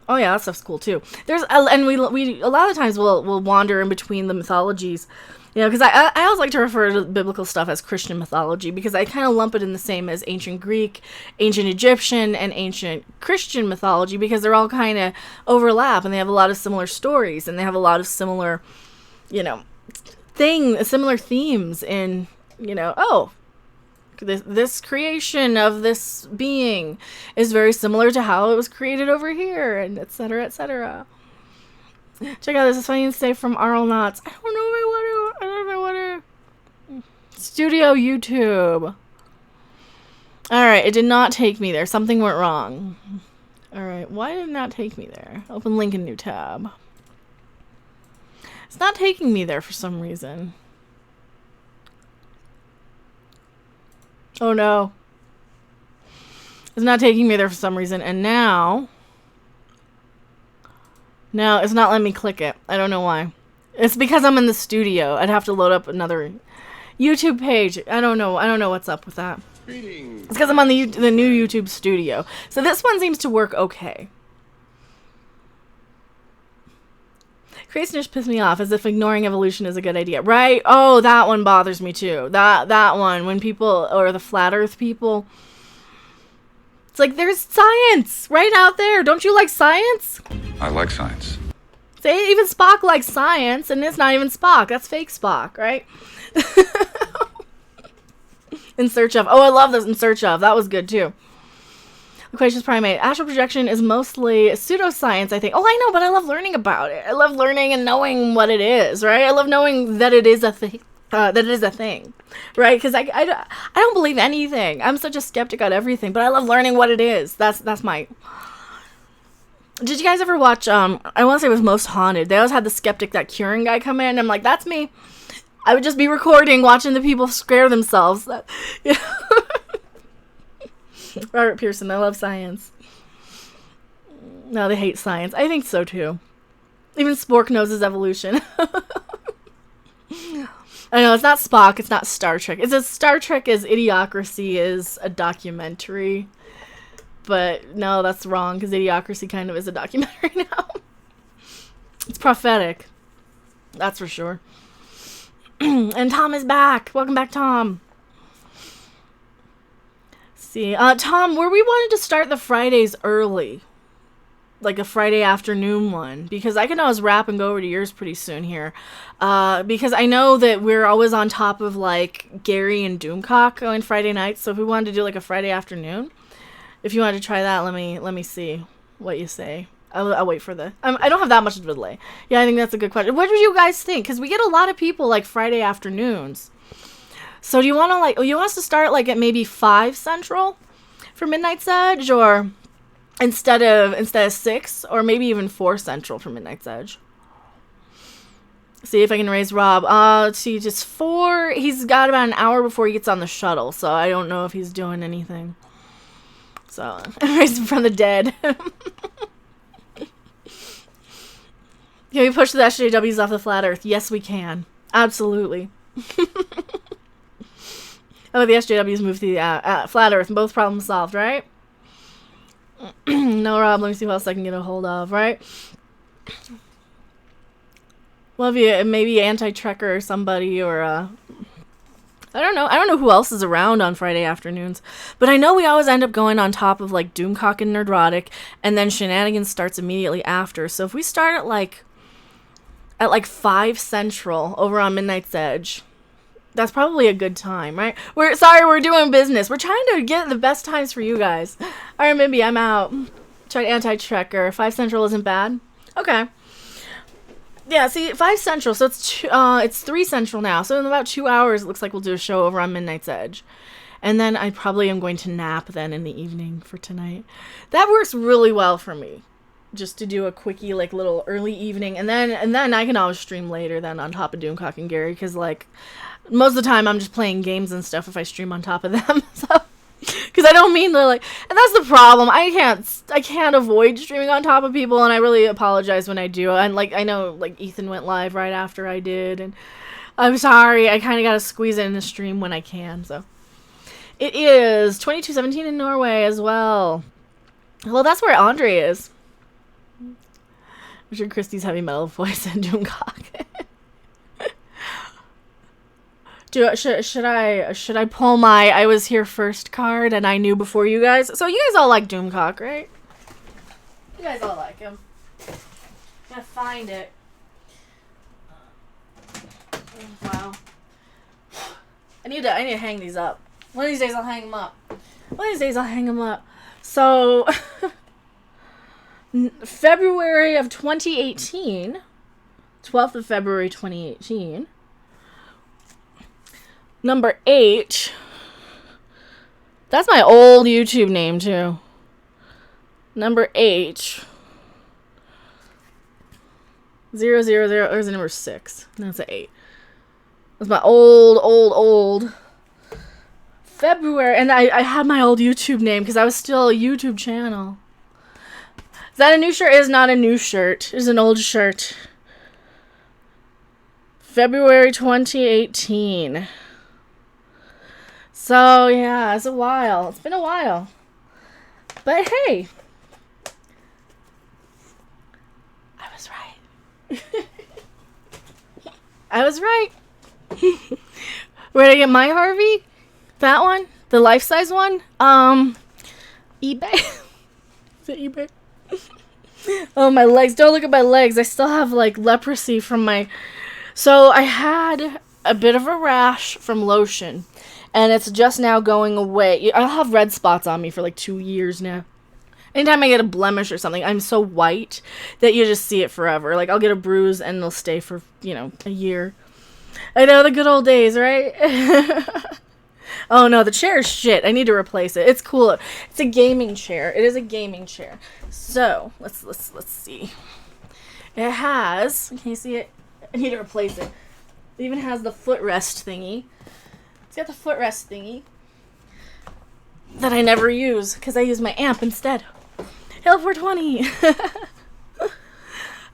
Oh yeah, that stuff's cool too. We a lot of times we'll wander in between the mythologies. Because I always like to refer to biblical stuff as Christian mythology, because I kind of lump it in the same as ancient Greek, ancient Egyptian, and ancient Christian mythology, because they're all kind of overlap, and they have a lot of similar stories, and they have a lot of similar, similar themes in, this creation of this being is very similar to how it was created over here, and et cetera, et cetera. Check out this. It's funny to say from Arl Knots. I don't know what to. Studio YouTube. Alright, it did not take me there. Something went wrong. Alright, why did it not take me there? Open link in new tab. It's not taking me there for some reason. Oh no. It's not taking me there for some reason, and now... No, it's not letting me click it. I don't know why. It's because I'm in the studio. I'd have to load up another YouTube page. I don't know what's up with that. It's because I'm on the new YouTube studio. So this one seems to work okay. Creationists piss me off, as if ignoring evolution is a good idea. Right? Oh, that one bothers me too. That one, when people, or the flat earth people... It's like, there's science right out there. Don't you like science? I like science. Say, even Spock likes science, and it's not even Spock. That's fake Spock, right? In Search of. Oh, I love this In Search of. That was good, too. Loquacious Primate. Astral projection is mostly pseudoscience, I think. Oh, I know, but I love learning about it. I love learning and knowing what it is, right? I love knowing that it is a thing. Right? Because I don't believe anything. I'm such a skeptic on everything, but I love learning what it is. That's my... Did you guys ever watch, I want to say it was Most Haunted. They always had the skeptic, that curing guy come in. I'm like, that's me. I would just be recording, watching the people scare themselves. Robert Pearson, I love science. No, they hate science. I think so, too. Even Spork knows his evolution. I know, it's not Spock, it's not Star Trek. It's as Star Trek as Idiocracy is a documentary. But no, that's wrong, because Idiocracy kind of is a documentary now. It's prophetic. That's for sure. And Tom is back. Welcome back, Tom. Let's see. Tom, where we wanted to start the Fridays early. Like a Friday afternoon one. Because I can always wrap and go over to yours pretty soon here. Because I know that we're always on top of, like, Gary and Doomcock on Friday nights. So if we wanted to do, like, a Friday afternoon... If you wanted to try that, let me see what you say. I'll wait for the... I don't have that much of a delay. Yeah, I think that's a good question. What do you guys think? Because we get a lot of people, like, Friday afternoons. So do you want to, like... You want us to start, like, at maybe 5 Central for Midnight's Edge? Or instead of 6? Or maybe even 4 Central for Midnight's Edge? See if I can raise Rob. Let's see, just 4... He's got about an hour before he gets on the shuttle. So I don't know if he's doing anything. So, raise him from the dead. Can we push the SJWs off the flat earth? Yes, we can. Absolutely. How about the SJWs move to the flat earth and both problems solved, right? No, Rob, let me see what else I can get a hold of, right? Well, if you, maybe Anti-Trekker or somebody, or, I don't know who else is around on Friday afternoons. But I know we always end up going on top of, like, Doomcock and Nerdrotic, and then Shenanigans starts immediately after. So if we start at, like 5 Central over on Midnight's Edge, that's probably a good time, right? We're doing business. We're trying to get the best times for you guys. All right, Mimby, I'm out. Tried Anti-Trekker. 5 Central isn't bad. Okay. Yeah, see, 5 Central, so it's 3 Central now. So in about 2 hours, it looks like we'll do a show over on Midnight's Edge. And then I probably am going to nap then in the evening for tonight. That works really well for me. Just to do a quickie, like, little early evening. And then I can always stream later then on top of Doomcock and Gary. Because, like, most of the time I'm just playing games and stuff if I stream on top of them. So... Because I don't mean to, like... And that's the problem. I can't avoid streaming on top of people, and I really apologize when I do. And, like, I know, like, Ethan went live right after I did, and I'm sorry. I kind of got to squeeze it in the stream when I can, so... It is 22:17 in Norway as well. Well, that's where Andre is. Richard Christie's heavy metal voice and Doomcock. Should I pull my I was here first card and I knew before you guys? So you guys all like Doomcock, right? You guys all like him. Gotta find it. Wow. I need to hang these up. One of these days I'll hang them up. So February of 2018, 12th of February 2018. Number 8. That's my old YouTube name, too. Number 8. 000. There's a number 6. No, it's an 8. That's my old February. And I had my old YouTube name because I was still a YouTube channel. Is that a new shirt? It is not a new shirt. It is an old shirt. February 2018. So, yeah, it's a while. It's been a while. But, hey. I was right. I was right. Where did I get my Harvey? That one? The life-size one? eBay? Is it eBay? Oh, my legs. Don't look at my legs. I still have, like, leprosy from my... So, I had a bit of a rash from lotion. And it's just now going away. I'll have red spots on me for like 2 years now. Anytime I get a blemish or something, I'm so white that you just see it forever. Like, I'll get a bruise and it'll stay for, a year. I know, the good old days, right? Oh no, the chair is shit. I need to replace it. It's cool. It's a gaming chair. It is a gaming chair. So let's see. It has. Can you see it? I need to replace it. It even has the footrest thingy. It's got the footrest thingy that I never use because I use my amp instead. Hail 420.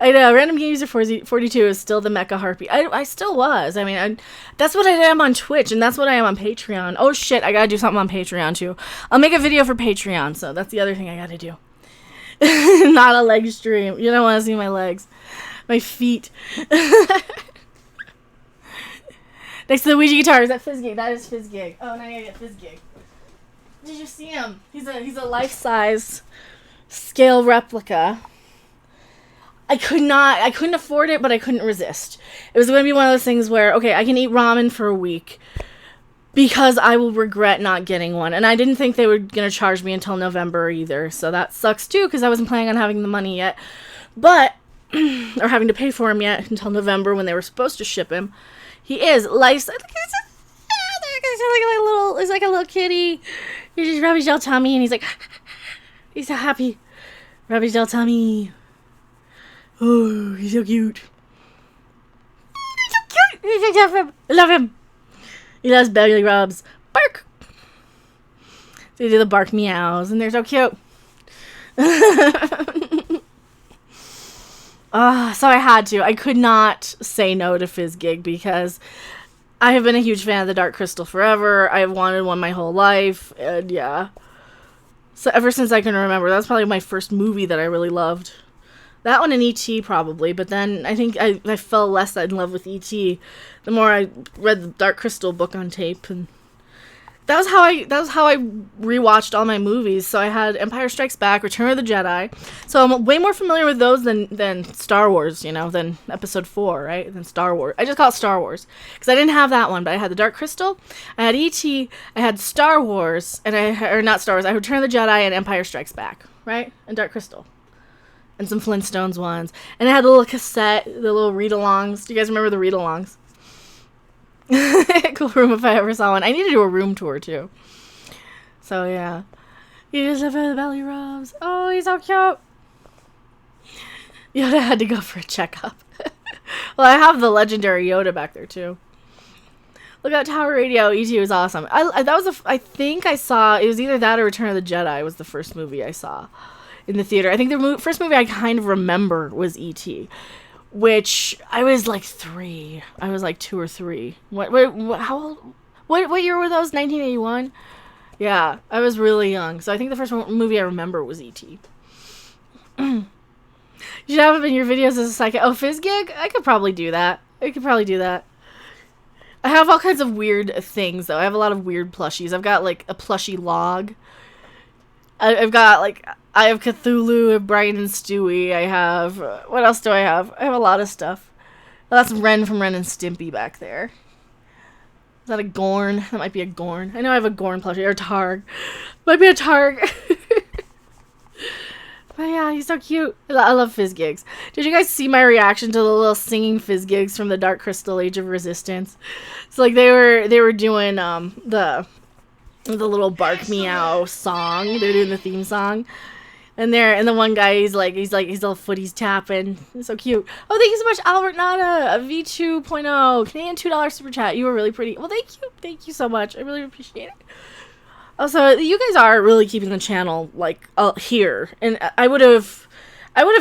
I know, Random Game User 42 is still the Mecha Harpy. I still was. I mean, that's what I am on Twitch, and that's what I am on Patreon. Oh shit, I gotta do something on Patreon too. I'll make a video for Patreon, so that's the other thing I gotta do. Not a leg stream. You don't want to see my legs. My feet. Next to the Ouija guitar, is that Fizzgig? That is Fizzgig. Oh, now I gotta get Fizzgig. Did you see him? He's a life-size scale replica. I couldn't afford it, but I couldn't resist. It was going to be one of those things where, okay, I can eat ramen for a week because I will regret not getting one. And I didn't think they were going to charge me until November either. So that sucks too because I wasn't planning on having the money yet. But, or having to pay for him yet until November when they were supposed to ship him. He is life-size. He's like a little kitty. He just rubs his little tummy and he's like, he's so happy. Rub his little tummy. Oh, he's so cute. He's so cute. I love him. I love him. He loves belly rubs. Bark. They do the bark meows, and they're so cute. So I had to. I could not say no to Fizzgig because I have been a huge fan of the Dark Crystal forever. I've wanted one my whole life, and yeah. So ever since I can remember, that's probably my first movie that I really loved. That one and E.T. probably, but then I think I fell less in love with E.T. the more I read the Dark Crystal book on tape, and that was how I rewatched all my movies. So I had Empire Strikes Back, Return of the Jedi. So I'm way more familiar with those than Star Wars, than Episode 4, right? Than Star Wars. I just call it Star Wars because I didn't have that one, but I had the Dark Crystal, I had E.T., I had Star Wars, or not Star Wars. I had Return of the Jedi and Empire Strikes Back, right? And Dark Crystal. And some Flintstones ones. And it had the little cassette, the little read-alongs. Do you guys remember the read-alongs? Cool room if I ever saw one. I need to do a room tour, too. So, yeah. You just have the belly rubs. Oh, he's so cute. Yoda had to go for a checkup. Well, I have the legendary Yoda back there, too. Look at Tower Radio. E.T. was awesome. I think I saw, it was either that or Return of the Jedi was the first movie I saw in the theater. I think the first movie I kind of remember was E.T., which I was like 3. I was like 2 or 3. How old? What year were those? 1981? Yeah, I was really young. So I think the first movie I remember was E.T. You should have him in your videos as a psychic. Oh, Fizzgig? I could probably do that. I have all kinds of weird things, though. I have a lot of weird plushies. I've got, like, a plushie log. I've got, like, I have Cthulhu and Brian and Stewie. I have, what else do I have? I have a lot of stuff. Well, that's Ren from Ren and Stimpy back there. Is that a Gorn? That might be a Gorn. I know I have a Gorn plushie, or a Targ. Might be a Targ. But yeah, he's so cute. I love Fizzgigs. Did you guys see my reaction to the little singing Fizzgigs from the Dark Crystal Age of Resistance? So, like, they were doing, the little bark meow song. They're doing the theme song. And the one guy, he's little footies tapping. It's so cute. Oh, thank you so much, Albert Nada, a V2.0, Canadian $2 super chat. You were really pretty. Well, thank you so much. I really appreciate it. Also, you guys are really keeping the channel, like, here. And I would have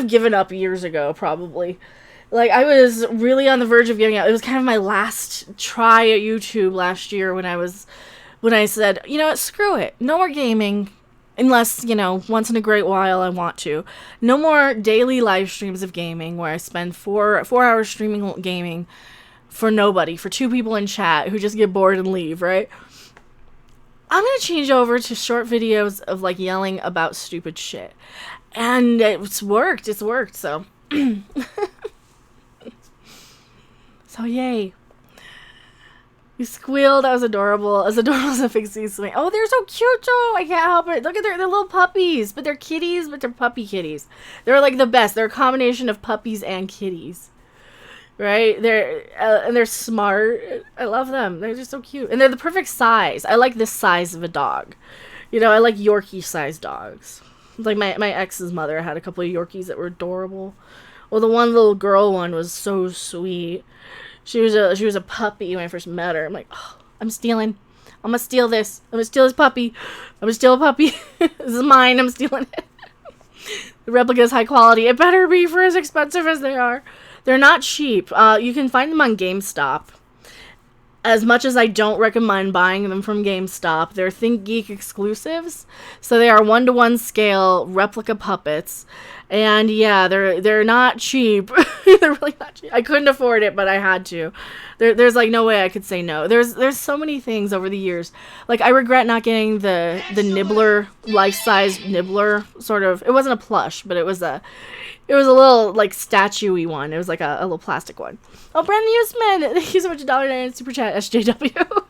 given up years ago, probably. Like, I was really on the verge of giving up. It was kind of my last try at YouTube last year when I said, you know what, screw it. No more gaming. Unless, once in a great while I want to. No more daily live streams of gaming where I spend 4 hours streaming gaming for nobody, for 2 people in chat who just get bored and leave, right? I'm going to change over to short videos of, like, yelling about stupid shit. And it's worked, so. So, yay. You squealed. That was adorable. As adorable as a pixie swing. Oh, they're so cute, Joe. I can't help it. Look at they're little puppies. But they're kitties, but they're puppy kitties. They're like the best. They're a combination of puppies and kitties. right? They're smart. I love them. They're just so cute, and they're the perfect size. I like this size of a dog. You know, I like Yorkie-sized dogs. Like my ex's mother had a couple of Yorkies that were adorable. Well, the one little girl one was so sweet. She was a puppy when I first met her. I'm like, oh, I'm gonna steal this. I'm gonna steal this puppy. I'm gonna steal a puppy. This is mine. I'm stealing it. The replica is high quality. It better be for as expensive as they are. They're not cheap. You can find them on GameStop. As much as I don't recommend buying them from GameStop, they're ThinkGeek exclusives. So they are 1-to-1 scale replica puppets. And yeah, they're not cheap. They're really not cheap. I couldn't afford it, but I had to. There's like no way I could say no. There's so many things over the years. Like I regret not getting the Nibbler, life-size Nibbler sort of. It wasn't a plush, but it was a little like statue-y one. It was like a little plastic one. Oh, Brandon Usman, thank you so much, $1.99 super chat. SJW.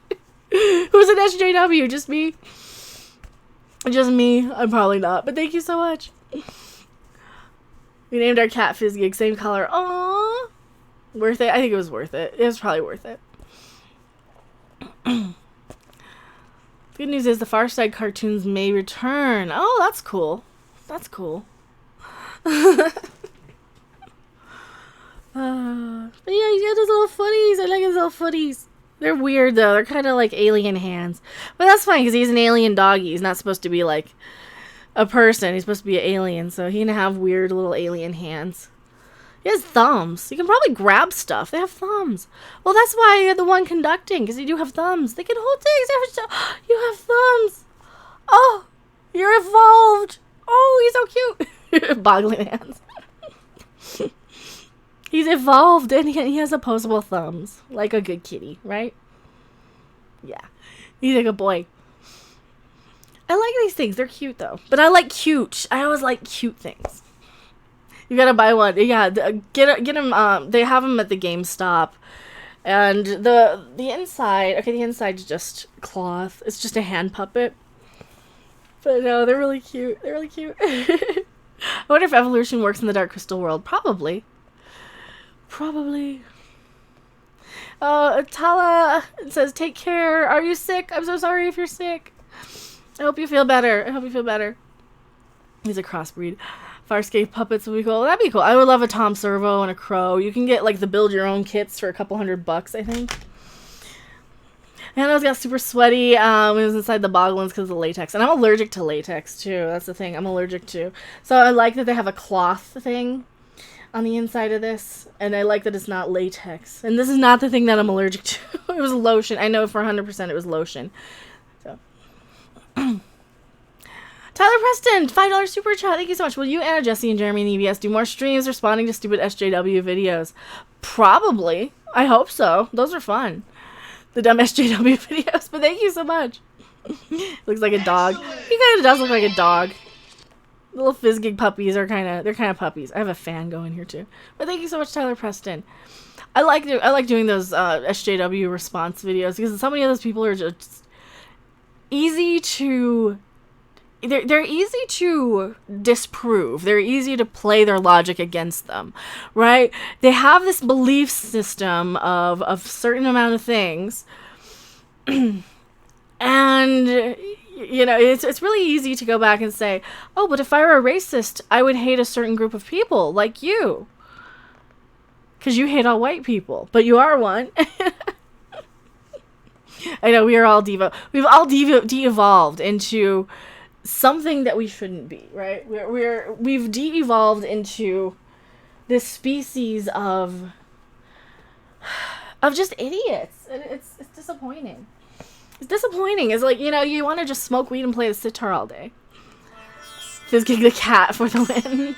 Who's an SJW? Just me. Just me. I'm probably not, but thank you so much. We named our cat Fizzgig, same color. Aww. Worth it? I think it was worth it. It was probably worth it. The good news is the Far Side cartoons may return. Oh, that's cool. That's cool. But yeah, he's got those little footies. I like his little footies. They're weird, though. They're kind of like alien hands. But that's fine, because he's an alien doggy. He's not supposed to be like a person. He's supposed to be an alien, so he can have weird little alien hands. He has thumbs. You can probably grab stuff. They have thumbs. Well, that's why you're the one conducting, because you do have thumbs. They can hold things. You have thumbs. Oh, you're evolved. Oh, he's so cute. Boggling hands. He's evolved, and he has opposable thumbs. Like a good kitty, right? Yeah. He's like a boy. I like these things. They're cute, though. But I like cute. I always like cute things. You gotta buy one. Yeah, get them. They have them at the GameStop. And the inside... Okay, the inside's just cloth. It's just a hand puppet. But no, they're really cute. They're really cute. I wonder if evolution works in the Dark Crystal world. Probably. Probably. Tala says, take care. Are you sick? I'm so sorry if you're sick. I hope you feel better. I hope you feel better. He's a crossbreed. Farscape puppets would be cool. That'd be cool. I would love a Tom Servo and a crow. You can get like the build your own kits for a couple $100, I think. And I got super sweaty when it was inside the Boglins because of the latex. And I'm allergic to latex too. That's the thing. I'm allergic to. So I like that they have a cloth thing on the inside of this. And I like that it's not latex. And this is not the thing that I'm allergic to. It was lotion. I know for 100% it was lotion. So... Tyler Preston, $5 super chat. Thank you so much. Will you, Anna, Jesse, and Jeremy and EBS do more streams responding to stupid SJW videos? Probably. I hope so. Those are fun. The dumb SJW videos. But thank you so much. Looks like a dog. He kind of does look like a dog. The little Fizzgig puppies are they're kind of puppies. I have a fan going here too. But thank you so much, Tyler Preston. I like doing those SJW response videos because so many of those people are just easy to... They're easy to disprove. They're easy to play their logic against them, right? They have this belief system of a certain amount of things, and you know it's really easy to go back and say, oh, but if I were a racist, I would hate a certain group of people like you, because you hate all white people, but you are one. I know we've all de-evolved into something that we shouldn't be, right? We've de-evolved into this species of just idiots, and it's disappointing. It's disappointing. It's like, you know, you want to just smoke weed and play the sitar all day. Fizzgig the cat for the win.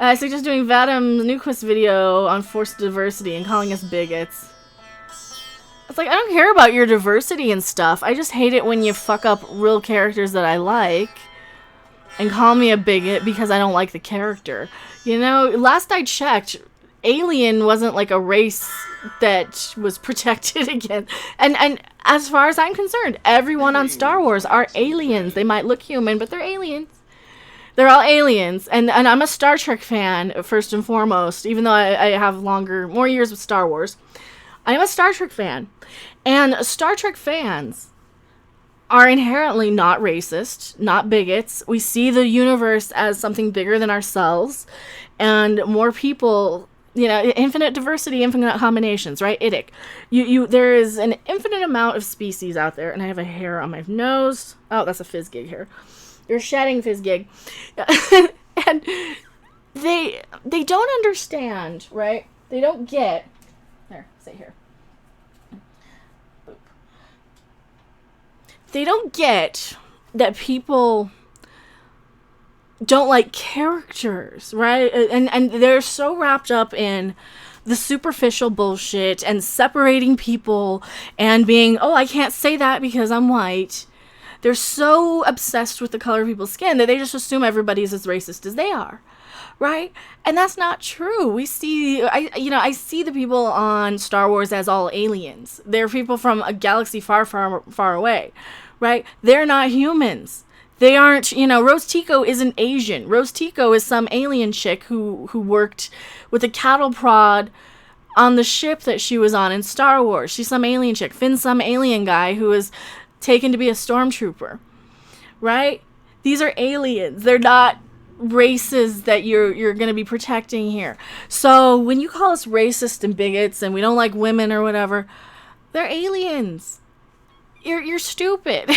I suggest doing Vadim's Newquist video on forced diversity and calling us bigots. It's like, I don't care about your diversity and stuff. I just hate it when you fuck up real characters that I like and call me a bigot because I don't like the character. You know, last I checked, alien wasn't like a race that was protected against. And as far as I'm concerned, everyone on Star Wars are aliens. They might look human, but they're aliens. They're all aliens, and I'm a Star Trek fan first and foremost. Even though I have more years with Star Wars, I am a Star Trek fan, and Star Trek fans are inherently not racist, not bigots. We see the universe as something bigger than ourselves, and more people. Infinite diversity, infinite combinations, right? IDIC. There is an infinite amount of species out there, and I have a hair on my nose. Oh, that's a fizz gig here. You're shedding fizz gig. And they don't understand, right? They don't get. There, say here. Boop. They don't get that people don't like characters, right? And they're so wrapped up in the superficial bullshit and separating people and being, oh, I can't say that because I'm white. They're so obsessed with the color of people's skin that they just assume everybody's as racist as they are, right? And that's not true. I see the people on Star Wars as all aliens. They're people from a galaxy far, far, far away, right? They're not humans. They aren't, Rose Tico isn't Asian. Rose Tico is some alien chick who worked with a cattle prod on the ship that she was on in Star Wars. She's some alien chick. Finn's some alien guy who was taken to be a stormtrooper, right? These are aliens. They're not races that you're going to be protecting here. So when you call us racist and bigots and we don't like women or whatever, they're aliens. You're stupid,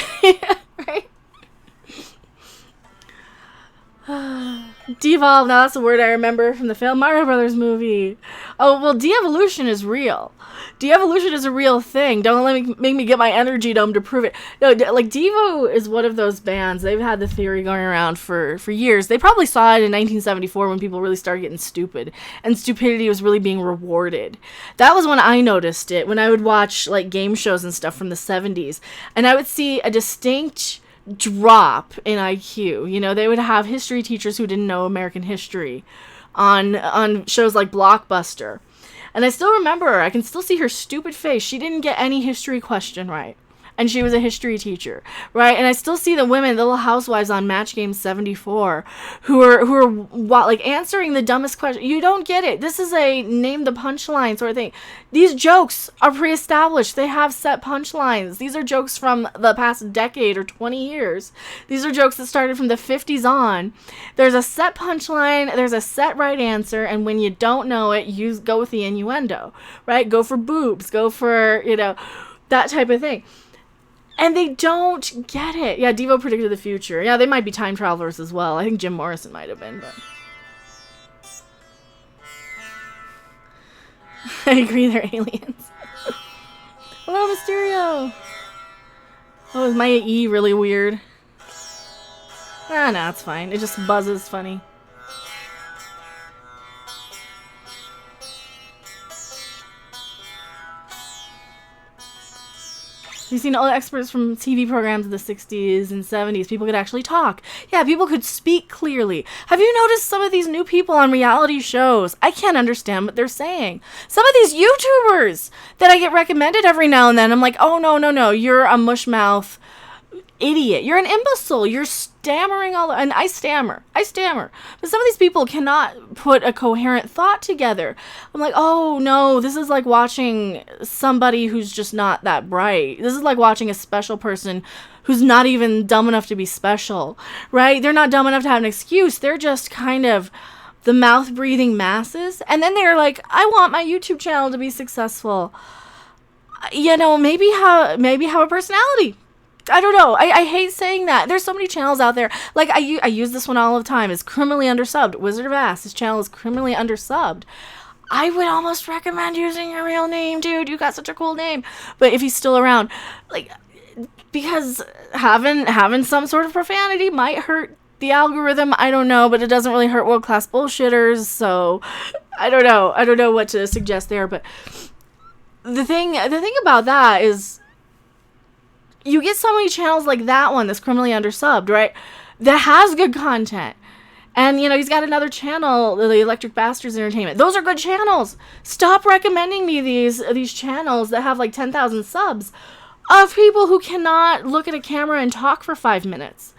right? Devolve, now that's a word I remember from the failed Mario Brothers movie. Oh, well, de-evolution is real. De-evolution is a real thing. Don't make me get my energy dome to prove it. No, like, Devo is one of those bands. They've had the theory going around for years. They probably saw it in 1974 when people really started getting stupid, and stupidity was really being rewarded. That was when I noticed it, when I would watch, like, game shows and stuff from the 70s, and I would see a distinct drop in IQ. They would have history teachers who didn't know American history on shows like Blockbuster. And I still remember her. I can still see her stupid face. She didn't get any history question right. And she was a history teacher, right? And I still see the women, the little housewives on Match Game 74, who are like answering the dumbest question. You don't get it. This is a name the punchline sort of thing. These jokes are pre-established. They have set punchlines. These are jokes from the past decade or 20 years. These are jokes that started from the 50s on. There's a set punchline. There's a set right answer. And when you don't know it, you go with the innuendo, right? Go for boobs. Go for, that type of thing. And they don't get it. Yeah, Devo predicted the future. Yeah, they might be time travelers as well. I think Jim Morrison might have been, but I agree, they're aliens. Hello, Mysterio. Oh, is my E really weird? No, it's fine. It just buzzes funny. You've seen all the experts from TV programs in the 60s and 70s. People could actually talk. Yeah, people could speak clearly. Have you noticed some of these new people on reality shows? I can't understand what they're saying. Some of these YouTubers that I get recommended every now and then, I'm like, oh, no, you're a mushmouth idiot. You're an imbecile. You're stammering and I stammer. But some of these people cannot put a coherent thought together. I'm like, oh no, this is like watching somebody who's just not that bright. This is like watching a special person who's not even dumb enough to be special, right? They're not dumb enough to have an excuse. They're just kind of the mouth-breathing masses. And then they're like, I want my YouTube channel to be successful. Maybe have a personality. I don't know. I hate saying that. There's so many channels out there. Like, I use this one all the time. It's criminally undersubbed. Wizard of Ass. His channel is criminally undersubbed. I would almost recommend using your real name, dude. You got such a cool name. But if he's still around, like, because having some sort of profanity might hurt the algorithm. I don't know, but it doesn't really hurt world-class bullshitters. So I don't know. I don't know what to suggest there. But the thing about that is, you get so many channels like that one that's criminally undersubbed, right? That has good content. And, he's got another channel, the Electric Bastards Entertainment. Those are good channels. Stop recommending me these channels that have like 10,000 subs of people who cannot look at a camera and talk for 5 minutes.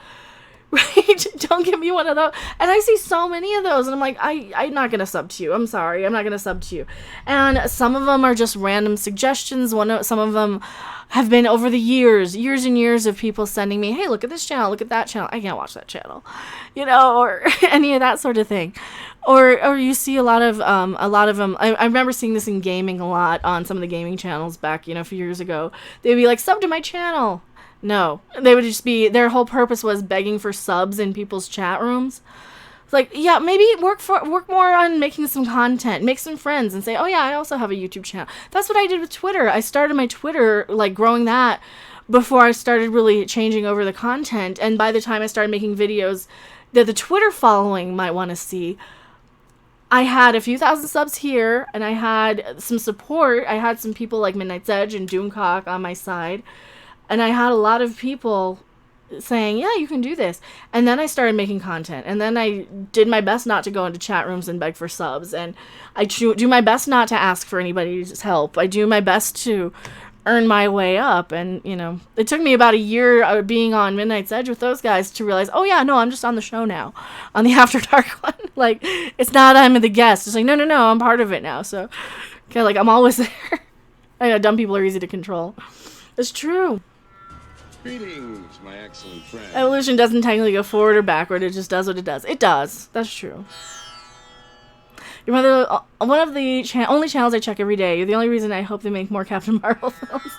right? Don't give me one of those. And I see so many of those, and I'm like, I'm not gonna sub to you. I'm sorry, I'm not gonna sub to you. And some of them are just random suggestions. Some of them have been over the years and years of people sending me, hey, look at this channel, look at that channel. I can't watch that channel, or any of that sort of thing. Or you see a lot of them. I remember seeing this in gaming a lot on some of the gaming channels back, a few years ago. They'd be like, sub to my channel. No, they would just be, their whole purpose was begging for subs in people's chat rooms. It's like, yeah, maybe work more on making some content, make some friends, and say, oh yeah, I also have a YouTube channel. That's what I did with Twitter. I started my Twitter, like, growing that before I started really changing over the content. And by the time I started making videos that the Twitter following might want to see, I had a few thousand subs here, and I had some support. I had some people like Midnight's Edge and Doomcock on my side. And I had a lot of people saying, yeah, you can do this. And then I started making content. And then I did my best not to go into chat rooms and beg for subs. And I do my best not to ask for anybody's help. I do my best to earn my way up. And, it took me about a year being on Midnight's Edge with those guys to realize, oh, yeah, no, I'm just on the show now. On the After Dark one. Like, it's not I'm the guest. It's like, no, I'm part of it now. So, okay, like, I'm always there. I know dumb people are easy to control. It's true. Greetings, my excellent friend. Evolution doesn't technically go forward or backward. It just does what it does. It does. That's true. Your mother, one of the only channels I check every day. You're the only reason I hope they make more Captain Marvel films.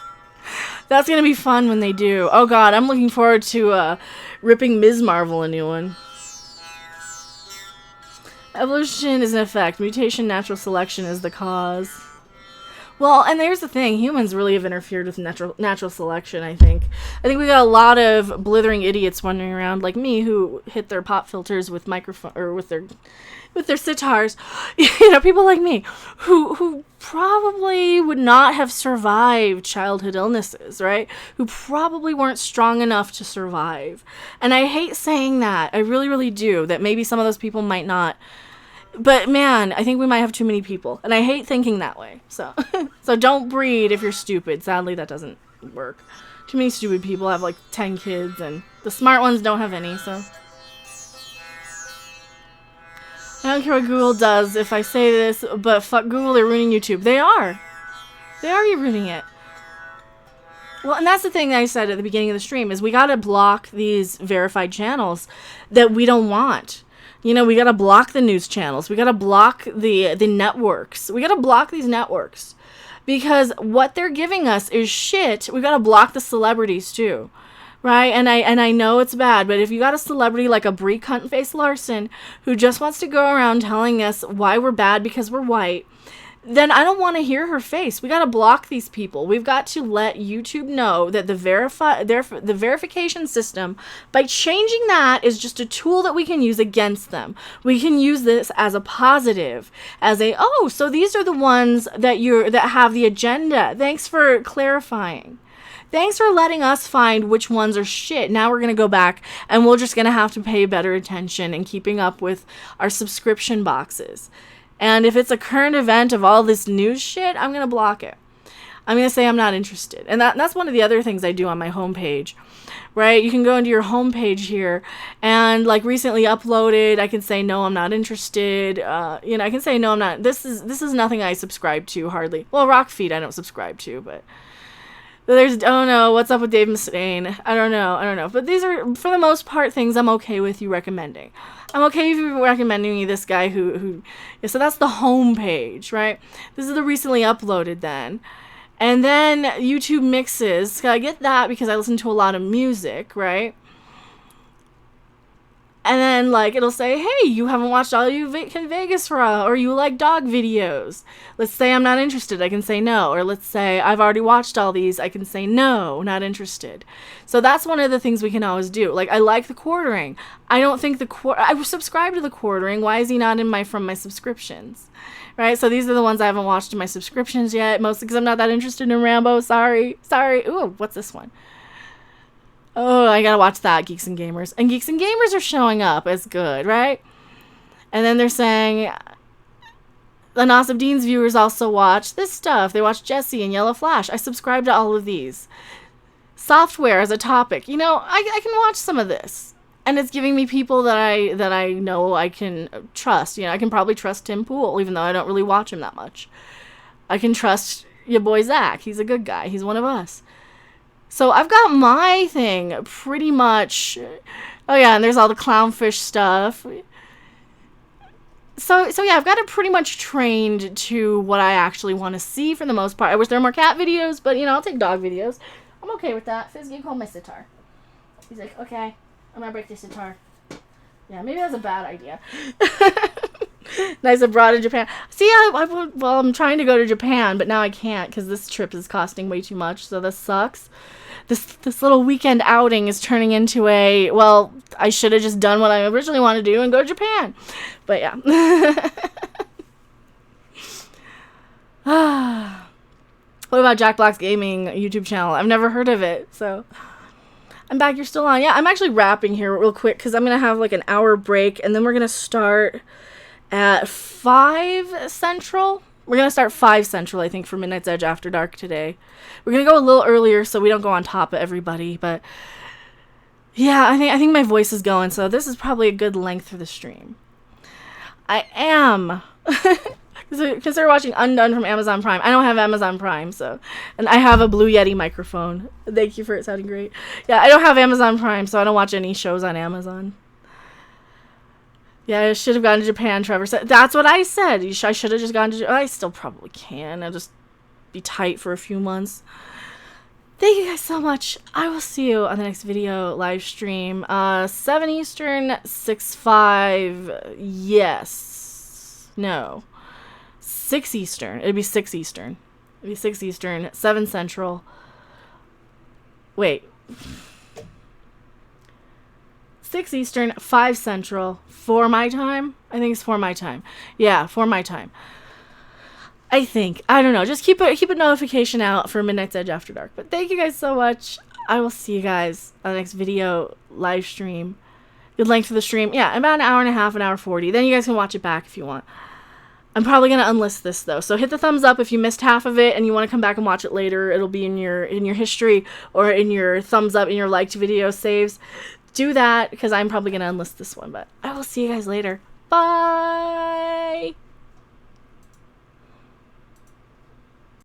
That's going to be fun when they do. Oh, God. I'm looking forward to ripping Ms. Marvel a new one. Evolution is an effect. Mutation, natural selection is the cause. Well, and there's the thing. Humans really have interfered with natural selection, I think. I think we got a lot of blithering idiots wandering around like me who hit their pop filters with microphone or with their sitars. People like me who probably would not have survived childhood illnesses, right? Who probably weren't strong enough to survive. And I hate saying that. I really, really do. That maybe some of those people might not. But man, I think we might have too many people, and I hate thinking that way. So, so don't breed if you're stupid. Sadly, that doesn't work. Too many stupid people have like 10 kids, and the smart ones don't have any. So, I don't care what Google does if I say this, but fuck Google, they're ruining YouTube. They are ruining it. Well, and that's the thing that I said at the beginning of the stream is we gotta block these verified channels that we don't want. We gotta block the news channels. We gotta block the networks. We gotta block these networks. Because what they're giving us is shit. We gotta block the celebrities too. Right? And I know it's bad, but if you got a celebrity like a Brie Cuntface Larson who just wants to go around telling us why we're bad because we're white, then I don't want to hear her face. We got to block these people. We've got to let YouTube know that the verification system, by changing that, is just a tool that we can use against them. We can use this as a positive, as so these are the ones that have the agenda. Thanks for clarifying. Thanks for letting us find which ones are shit. Now we're going to go back and we're just going to have to pay better attention and keeping up with our subscription boxes. And if it's a current event of all this news shit, I'm going to block it. I'm going to say I'm not interested. And that's one of the other things I do on my homepage, right? You can go into your homepage here and like recently uploaded, I can say, no, I'm not interested. I can say, no, I'm not. This is nothing I subscribe to hardly. Well, Rockfeed I don't subscribe to, but there's, oh no, what's up with Dave Mustaine? I don't know. But these are, for the most part, things I'm okay with you recommending. I'm okay with you recommending me this guy so that's the home page, right? This is the recently uploaded then. And then YouTube mixes. I get that because I listen to a lot of music, right? And then, like, it'll say, hey, you haven't watched All You Can Vegas Raw, or you like dog videos. Let's say I'm not interested. I can say no. Or let's say I've already watched all these. I can say no, not interested. So that's one of the things we can always do. Like, I like the quartering. I don't think I subscribe to the quartering. Why is he not from my subscriptions? Right? So these are the ones I haven't watched in my subscriptions yet, mostly because I'm not that interested in Rambo. Sorry. Ooh, what's this one? Oh, I gotta watch that, Geeks and Gamers. And Geeks and Gamers are showing up as good, right? And then they're saying, the Nasib Dean's viewers also watch this stuff. They watch Jesse and Yellow Flash. I subscribe to all of these. Software as a topic. I can watch some of this. And it's giving me people that I know I can trust. You know, I can probably trust Tim Pool, even though I don't really watch him that much. I can trust your boy Zach. He's a good guy. He's one of us. So I've got my thing pretty much. Oh yeah, and there's all the clownfish stuff. So yeah, I've got it pretty much trained to what I actually want to see for the most part. I wish there were more cat videos, but you know, I'll take dog videos. I'm okay with that. Fizz, hold my sitar. He's like, okay, I'm gonna break this sitar. Yeah, maybe that's a bad idea. Nice abroad in Japan. See, I'm trying to go to Japan, but now I can't because this trip is costing way too much, so this sucks. This little weekend outing is turning into a, well, I should have just done what I originally wanted to do and go to Japan. But yeah. What about Jack Black's Gaming YouTube channel? I've never heard of it, so I'm back. You're still on. Yeah, I'm actually wrapping here real quick because I'm going to have like an hour break, and then we're going to start at 5 Central. We're going to start 5 Central, I think, for Midnight's Edge After Dark today. We're going to go a little earlier so we don't go on top of everybody. But yeah, I think my voice is going, so this is probably a good length for the stream. I am. Consider watching Undone from Amazon Prime. I don't have Amazon Prime, so. And I have a Blue Yeti microphone. Thank you for it sounding great. Yeah, I don't have Amazon Prime, so I don't watch any shows on Amazon. Yeah, I should have gone to Japan, Trevor said. That's what I said. I should have just gone to Japan. I still probably can. I'll just be tight for a few months. Thank you guys so much. I will see you on the next video live stream. 7 Eastern, 6/5. Yes. No. 6 Eastern. It'd be 6 Eastern. It'd be 6 Eastern, 7 Central. Wait. 6 Eastern, 5 Central, 4 my time? I think it's 4 my time. Yeah, 4 my time. I think. I don't know. Just keep a notification out for Midnight's Edge After Dark. But thank you guys so much. I will see you guys on the next video live stream. Good length for the stream. Yeah, about an hour and a half, an hour 40. Then you guys can watch it back if you want. I'm probably going to unlist this, though. So hit the thumbs up if you missed half of it and you want to come back and watch it later. It'll be in your history or in your thumbs up in your liked video saves. Do that, because I'm probably going to unlist this one, but I will see you guys later. Bye!